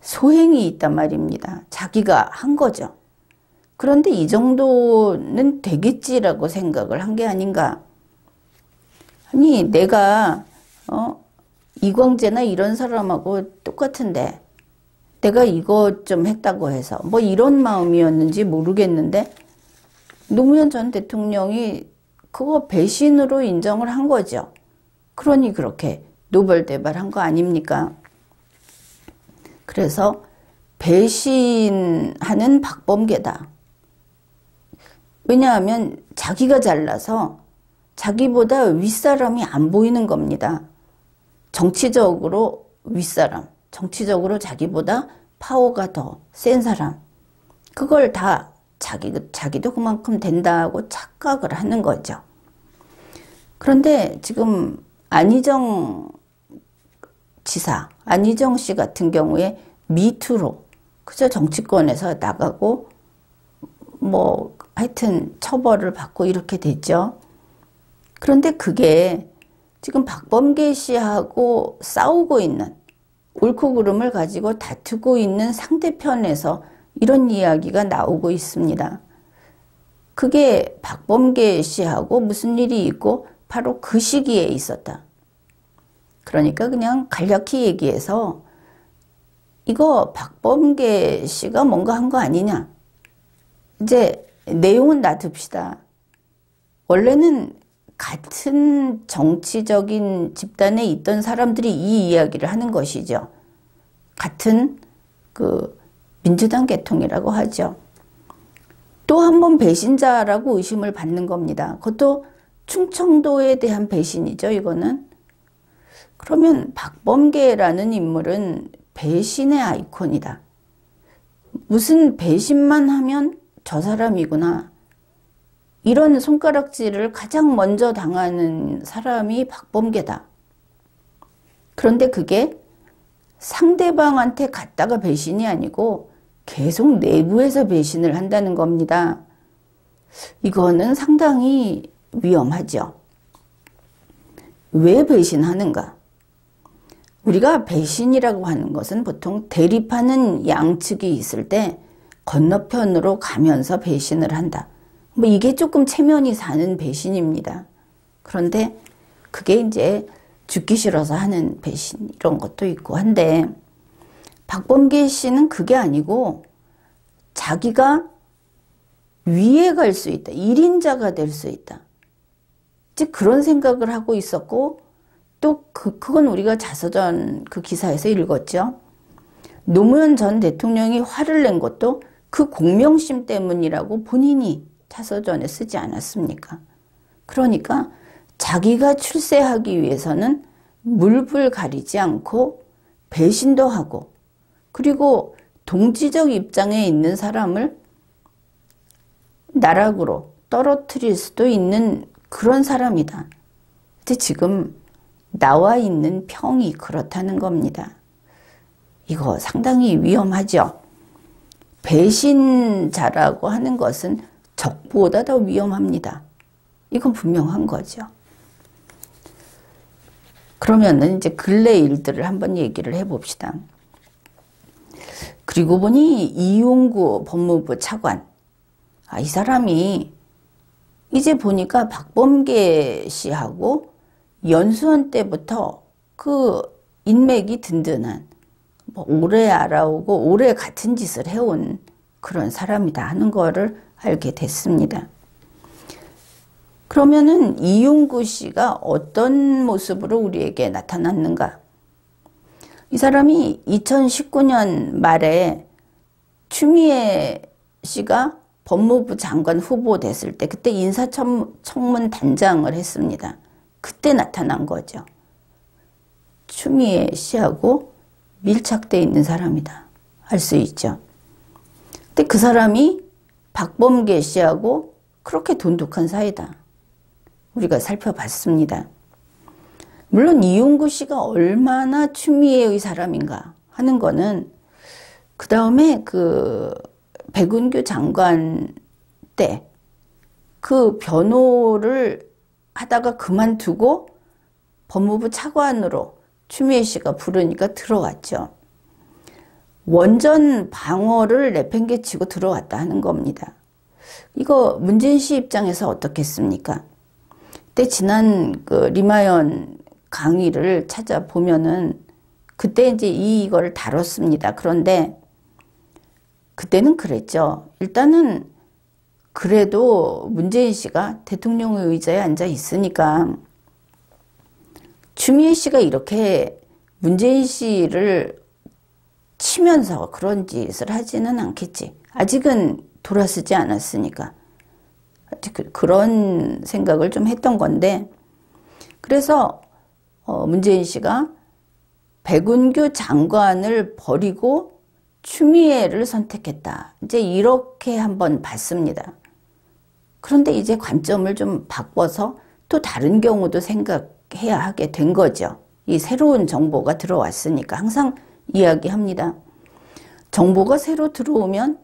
소행이 있단 말입니다. 자기가 한 거죠. 그런데 이 정도는 되겠지라고 생각을 한 게 아닌가. 아니 내가 이광재나 이런 사람하고 똑같은데 내가 이거 좀 했다고 해서 뭐 이런 마음이었는지 모르겠는데 노무현 전 대통령이 그거 배신으로 인정을 한 거죠. 그러니 그렇게 노벌대발한 거 아닙니까? 그래서 배신하는 박범계다. 왜냐하면 자기가 잘나서 자기보다 윗사람이 안 보이는 겁니다. 정치적으로 윗사람, 정치적으로 자기보다 파워가 더 센 사람. 그걸 다 자기도 그만큼 된다고 착각을 하는 거죠. 그런데 지금 안희정 지사, 안희정 씨 같은 경우에 미투로 그저 정치권에서 나가고 뭐 하여튼 처벌을 받고 이렇게 됐죠. 그런데 그게 지금 박범계 씨하고 싸우고 있는 옳고 그름을 가지고 다투고 있는 상대편에서 이런 이야기가 나오고 있습니다. 그게 박범계 씨하고 무슨 일이 있고 바로 그 시기에 있었다. 그러니까 그냥 간략히 얘기해서 이거 박범계 씨가 뭔가 한 거 아니냐. 이제 내용은 놔둡시다. 원래는 같은 정치적인 집단에 있던 사람들이 이 이야기를 하는 것이죠. 같은 그 민주당 계통이라고 하죠. 또 한 번 배신자라고 의심을 받는 겁니다. 그것도 충청도에 대한 배신이죠, 이거는. 그러면 박범계라는 인물은 배신의 아이콘이다. 무슨 배신만 하면 저 사람이구나. 이런 손가락질을 가장 먼저 당하는 사람이 박범계다. 그런데 그게 상대방한테 갔다가 배신이 아니고 계속 내부에서 배신을 한다는 겁니다. 이거는 상당히 위험하죠. 왜 배신하는가? 우리가 배신이라고 하는 것은 보통 대립하는 양측이 있을 때 건너편으로 가면서 배신을 한다. 뭐 이게 조금 체면이 사는 배신입니다. 그런데 그게 이제 죽기 싫어서 하는 배신 이런 것도 있고 한데 박범계 씨는 그게 아니고 자기가 위에 갈 수 있다. 1인자가 될 수 있다. 이제 그런 생각을 하고 있었고, 또 그건 우리가 자서전 그 기사에서 읽었죠. 노무현 전 대통령이 화를 낸 것도 그 공명심 때문이라고 본인이 자서전에 쓰지 않았습니까? 그러니까 자기가 출세하기 위해서는 물불 가리지 않고 배신도 하고, 그리고 동지적 입장에 있는 사람을 나락으로 떨어뜨릴 수도 있는 그런 사람이다. 근데 지금 나와 있는 평이 그렇다는 겁니다. 이거 상당히 위험하죠. 배신자라고 하는 것은 적보다 더 위험합니다. 이건 분명한 거죠. 그러면은 이제 근래 일들을 한번 얘기를 해봅시다. 그리고 보니 이용구 법무부 차관, 이 사람이 이제 보니까 박범계 씨하고 연수원 때부터 그 인맥이 든든한, 오래 알아오고 오래 같은 짓을 해온 그런 사람이다 하는 거를 알게 됐습니다. 그러면은 이용구 씨가 어떤 모습으로 우리에게 나타났는가? 이 사람이 2019년 말에 추미애 씨가 법무부 장관 후보 됐을 때 그때 인사청문 단장을 했습니다. 그때 나타난 거죠. 추미애 씨하고 밀착되어 있는 사람이다. 알 수 있죠. 근데 그 사람이 박범계 씨하고 그렇게 돈독한 사이다. 우리가 살펴봤습니다. 물론 이용구 씨가 얼마나 추미애의 사람인가 하는 거는 그 다음에 그 백운규 장관 때 그 변호를 하다가 그만두고 법무부 차관으로 추미애 씨가 부르니까 들어왔죠. 원전 방어를 내팽개치고 들어왔다 하는 겁니다. 이거 문재인 씨 입장에서 어떻겠습니까? 그때 지난 그 리마연 강의를 찾아보면은 그때 이제 이거를 다뤘습니다. 그런데 그때는 그랬죠. 일단은 그래도 문재인 씨가 대통령의 의자에 앉아 있으니까 추미애 씨가 이렇게 문재인 씨를 치면서 그런 짓을 하지는 않겠지. 아직은 돌아서지 않았으니까. 그런 생각을 좀 했던 건데, 그래서 문재인 씨가 백운규 장관을 버리고 추미애를 선택했다. 이제 이렇게 한번 봤습니다. 그런데 이제 관점을 좀 바꿔서 또 다른 경우도 생각해야 하게 된 거죠. 이 새로운 정보가 들어왔으니까 항상 이야기합니다. 정보가 새로 들어오면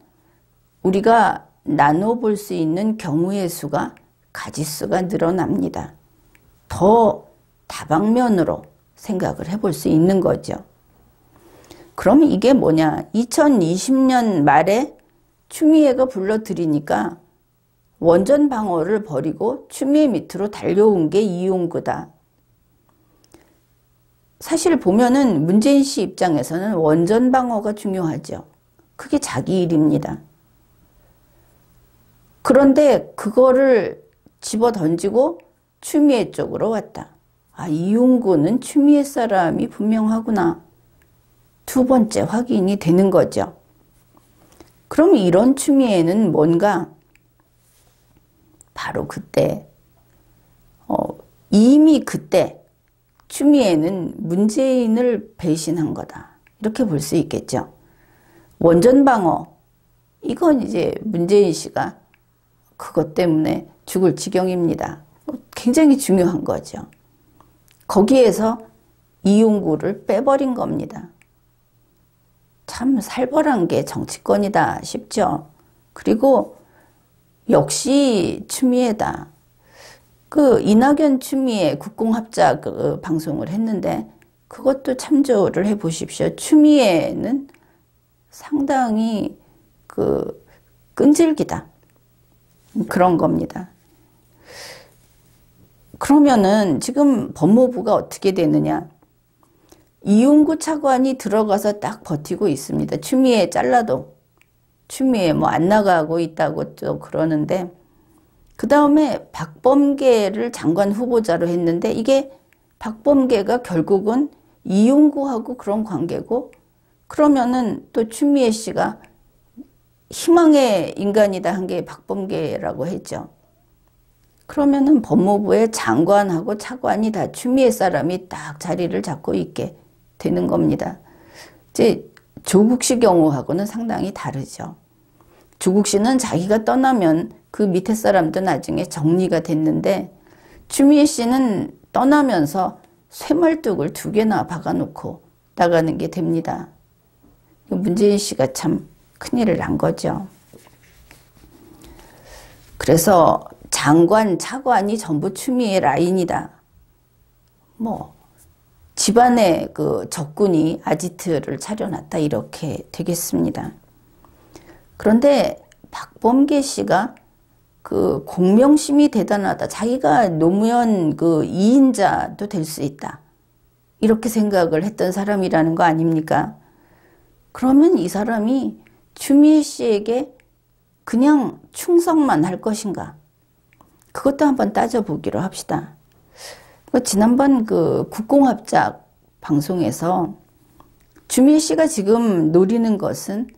우리가 나눠볼 수 있는 경우의 수가 가지수가 늘어납니다. 더 다방면으로 생각을 해볼 수 있는 거죠. 그럼 이게 뭐냐? 2020년 말에 추미애가 불러들이니까 원전 방어를 버리고 추미애 밑으로 달려온 게 이용구다. 사실 보면은 문재인 씨 입장에서는 원전 방어가 중요하죠. 그게 자기 일입니다. 그런데 그거를 집어 던지고 추미애 쪽으로 왔다. 이용구는 추미애 사람이 분명하구나. 두 번째 확인이 되는 거죠. 그럼 이런 추미애는 뭔가 바로 그때 이미 그때 추미애는 문재인을 배신한 거다. 이렇게 볼 수 있겠죠. 원전 방어, 이건 이제 문재인 씨가 그것 때문에 죽을 지경입니다. 굉장히 중요한 거죠. 거기에서 이용구를 빼버린 겁니다. 참 살벌한 게 정치권이다 싶죠. 그리고 역시 추미애다. 그 이낙연 추미애 국공합작 그 방송을 했는데 그것도 참조를 해 보십시오. 추미애는 상당히 그 끈질기다. 그런 겁니다. 그러면은 지금 법무부가 어떻게 되느냐. 이용구 차관이 들어가서 딱 버티고 있습니다. 추미애 잘라도. 추미애 뭐 안 나가고 있다고 또 그러는데 그 다음에 박범계를 장관 후보자로 했는데 이게 박범계가 결국은 이용구하고 그런 관계고, 그러면은 또 추미애 씨가 희망의 인간이다 한 게 박범계라고 했죠. 그러면은 법무부의 장관하고 차관이 다 추미애 사람이 딱 자리를 잡고 있게 되는 겁니다. 이제 조국 씨 경우하고는 상당히 다르죠. 조국 씨는 자기가 떠나면 그 밑에 사람도 나중에 정리가 됐는데, 추미애 씨는 떠나면서 쇠말뚝을 2개나 박아놓고 나가는 게 됩니다. 문재인 씨가 참 큰일을 한 거죠. 그래서 장관, 차관이 전부 추미애 라인이다. 뭐 집안의 그 적군이 아지트를 차려놨다, 이렇게 되겠습니다. 그런데 박범계 씨가 그 공명심이 대단하다. 자기가 노무현 그 2인자도 될 수 있다. 이렇게 생각을 했던 사람이라는 거 아닙니까? 그러면 이 사람이 추미애 씨에게 그냥 충성만 할 것인가? 그것도 한번 따져보기로 합시다. 지난번 그 국공합작 방송에서 추미애 씨가 지금 노리는 것은,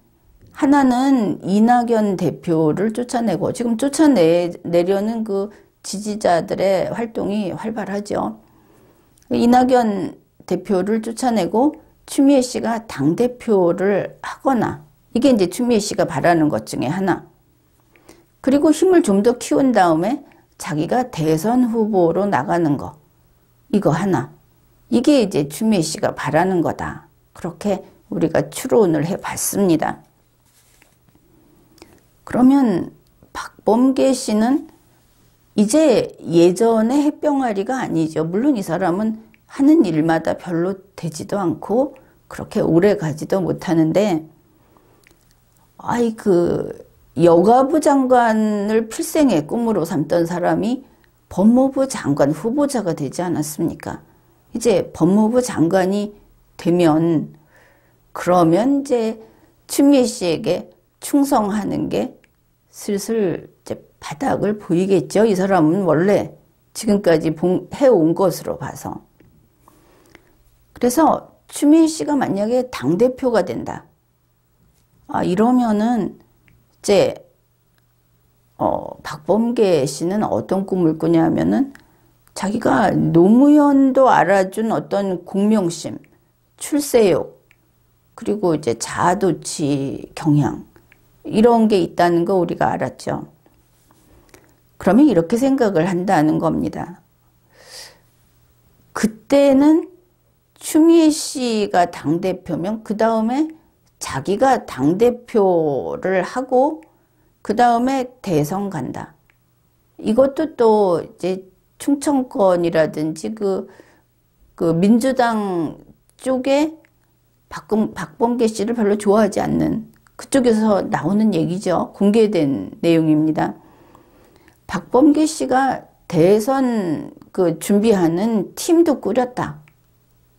하나는 이낙연 대표를 쫓아내고, 지금 쫓아내려는 그 지지자들의 활동이 활발하죠. 이낙연 대표를 쫓아내고 추미애 씨가 당대표를 하거나, 이게 이제 추미애 씨가 바라는 것 중에 하나. 그리고 힘을 좀 더 키운 다음에 자기가 대선 후보로 나가는 거, 이거 하나. 이게 이제 추미애 씨가 바라는 거다. 그렇게 우리가 추론을 해봤습니다. 그러면 박범계 씨는 이제 예전의 햇병아리가 아니죠. 물론 이 사람은 하는 일마다 별로 되지도 않고 그렇게 오래 가지도 못하는데, 여가부 장관을 필생의 꿈으로 삼던 사람이 법무부 장관 후보자가 되지 않았습니까? 이제 법무부 장관이 되면, 그러면 이제 추미애 씨에게 충성하는 게 슬슬 이제 바닥을 보이겠죠. 이 사람은 원래 지금까지 해온 것으로 봐서. 그래서 추미애 씨가 만약에 당대표가 된다. 이러면은 이제 박범계 씨는 어떤 꿈을 꾸냐 하면은, 자기가 노무현도 알아준 어떤 공명심, 출세욕, 그리고 이제 자아도취 경향, 이런 게 있다는 거 우리가 알았죠. 그러면 이렇게 생각을 한다는 겁니다. 그때는 추미애 씨가 당대표면 그 다음에 자기가 당대표를 하고 그 다음에 대선 간다. 이것도 또 이제 충청권이라든지 그 민주당 쪽에 박범계 씨를 별로 좋아하지 않는 그쪽에서 나오는 얘기죠. 공개된 내용입니다. 박범계 씨가 대선 준비하는 팀도 꾸렸다.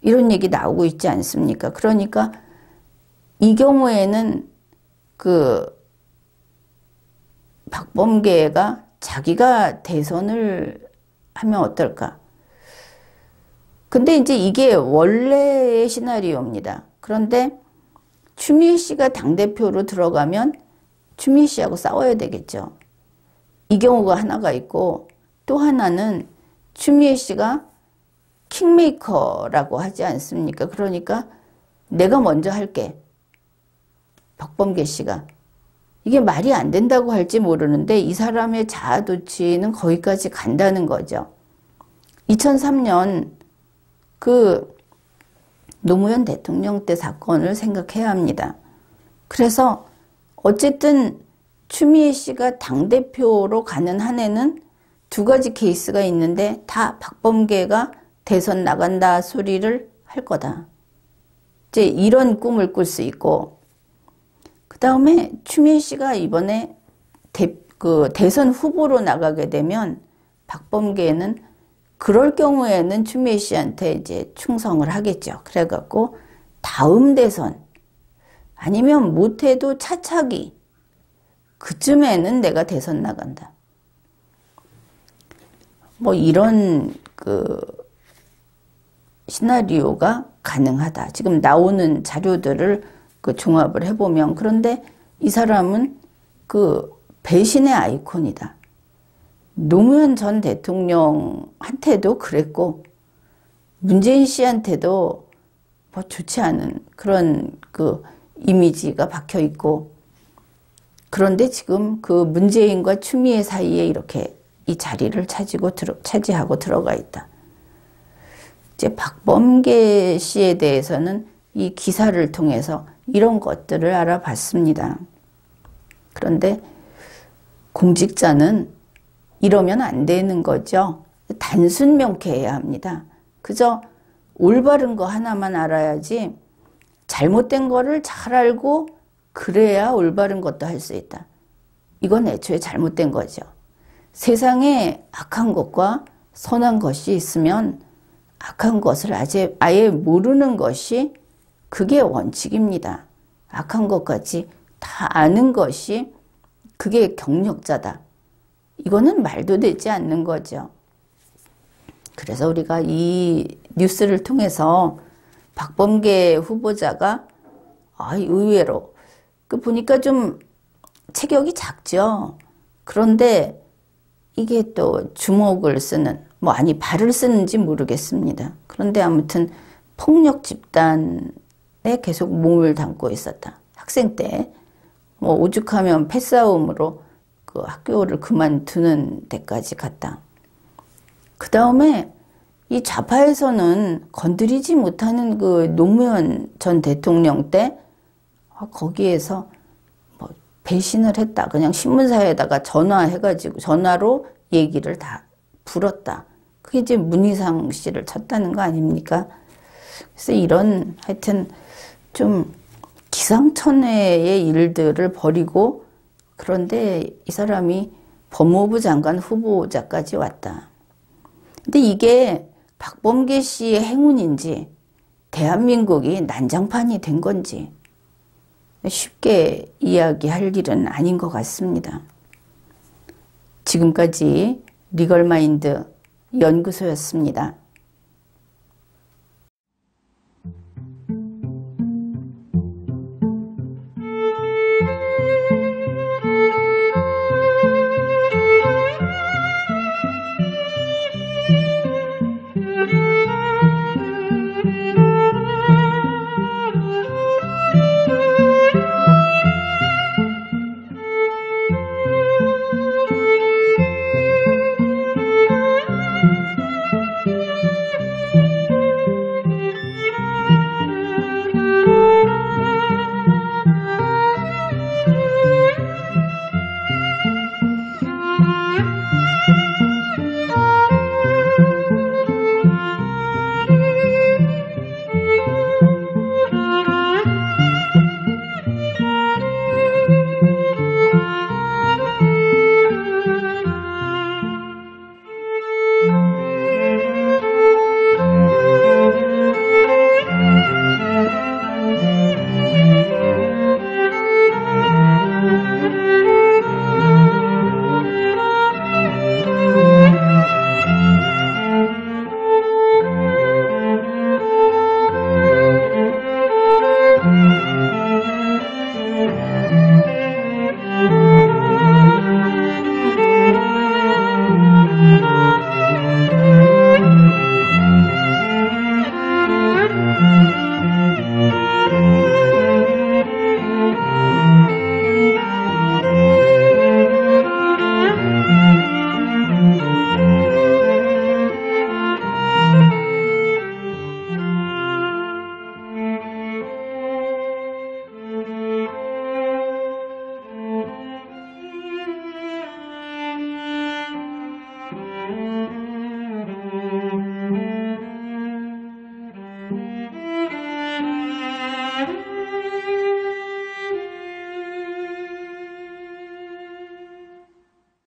이런 얘기 나오고 있지 않습니까? 그러니까 이 경우에는 박범계가 자기가 대선을 하면 어떨까? 근데 이제 이게 원래의 시나리오입니다. 그런데 추미애 씨가 당대표로 들어가면 추미애 씨하고 싸워야 되겠죠. 이 경우가 하나가 있고, 또 하나는 추미애 씨가 킹메이커라고 하지 않습니까? 그러니까 내가 먼저 할게. 박범계 씨가. 이게 말이 안 된다고 할지 모르는데 이 사람의 자아도취는 거기까지 간다는 거죠. 2003년 노무현 대통령 때 사건을 생각해야 합니다. 그래서 어쨌든 추미애 씨가 당대표로 가는 한 해는 2가지 케이스가 있는데 다 박범계가 대선 나간다 소리를 할 거다. 이제 이런 꿈을 꿀 수 있고, 그 다음에 추미애 씨가 이번에 대선 후보로 나가게 되면 박범계는 그럴 경우에는 추미애 씨한테 이제 충성을 하겠죠. 그래갖고 다음 대선 아니면 못해도 차차기 그쯤에는 내가 대선 나간다. 뭐 이런 그 시나리오가 가능하다. 지금 나오는 자료들을 그 종합을 해보면, 그런데 이 사람은 그 배신의 아이콘이다. 노무현 전 대통령한테도 그랬고 문재인 씨한테도 뭐 좋지 않은 그런 그 이미지가 박혀 있고, 그런데 지금 그 문재인과 추미애 사이에 이렇게 이 자리를 차지하고 들어가 있다. 이제 박범계 씨에 대해서는 이 기사를 통해서 이런 것들을 알아봤습니다. 그런데 공직자는 이러면 안 되는 거죠. 단순 명쾌해야 합니다. 그저 올바른 거 하나만 알아야지 잘못된 거를 잘 알고 그래야 올바른 것도 할 수 있다. 이건 애초에 잘못된 거죠. 세상에 악한 것과 선한 것이 있으면 악한 것을 아예 모르는 것이 그게 원칙입니다. 악한 것까지 다 아는 것이 그게 경력자다. 이거는 말도 되지 않는 거죠. 그래서 우리가 이 뉴스를 통해서 박범계 후보자가 의외로 보니까 좀 체격이 작죠. 그런데 이게 또 주먹을 쓰는, 발을 쓰는지 모르겠습니다. 그런데 아무튼 폭력 집단에 계속 몸을 담고 있었다. 학생 때 오죽하면 패싸움으로 그 학교를 그만두는 데까지 갔다. 그 다음에 이 좌파에서는 건드리지 못하는 그 노무현 전 대통령 때 거기에서 배신을 했다. 그냥 신문사에다가 전화로 얘기를 다 불었다. 그게 이제 문희상 씨를 쳤다는 거 아닙니까? 그래서 이런 하여튼 좀 기상천외의 일들을 벌이고, 그런데 이 사람이 법무부 장관 후보자까지 왔다. 근데 이게 박범계 씨의 행운인지 대한민국이 난장판이 된 건지 쉽게 이야기할 일은 아닌 것 같습니다. 지금까지 리걸마인드 연구소였습니다.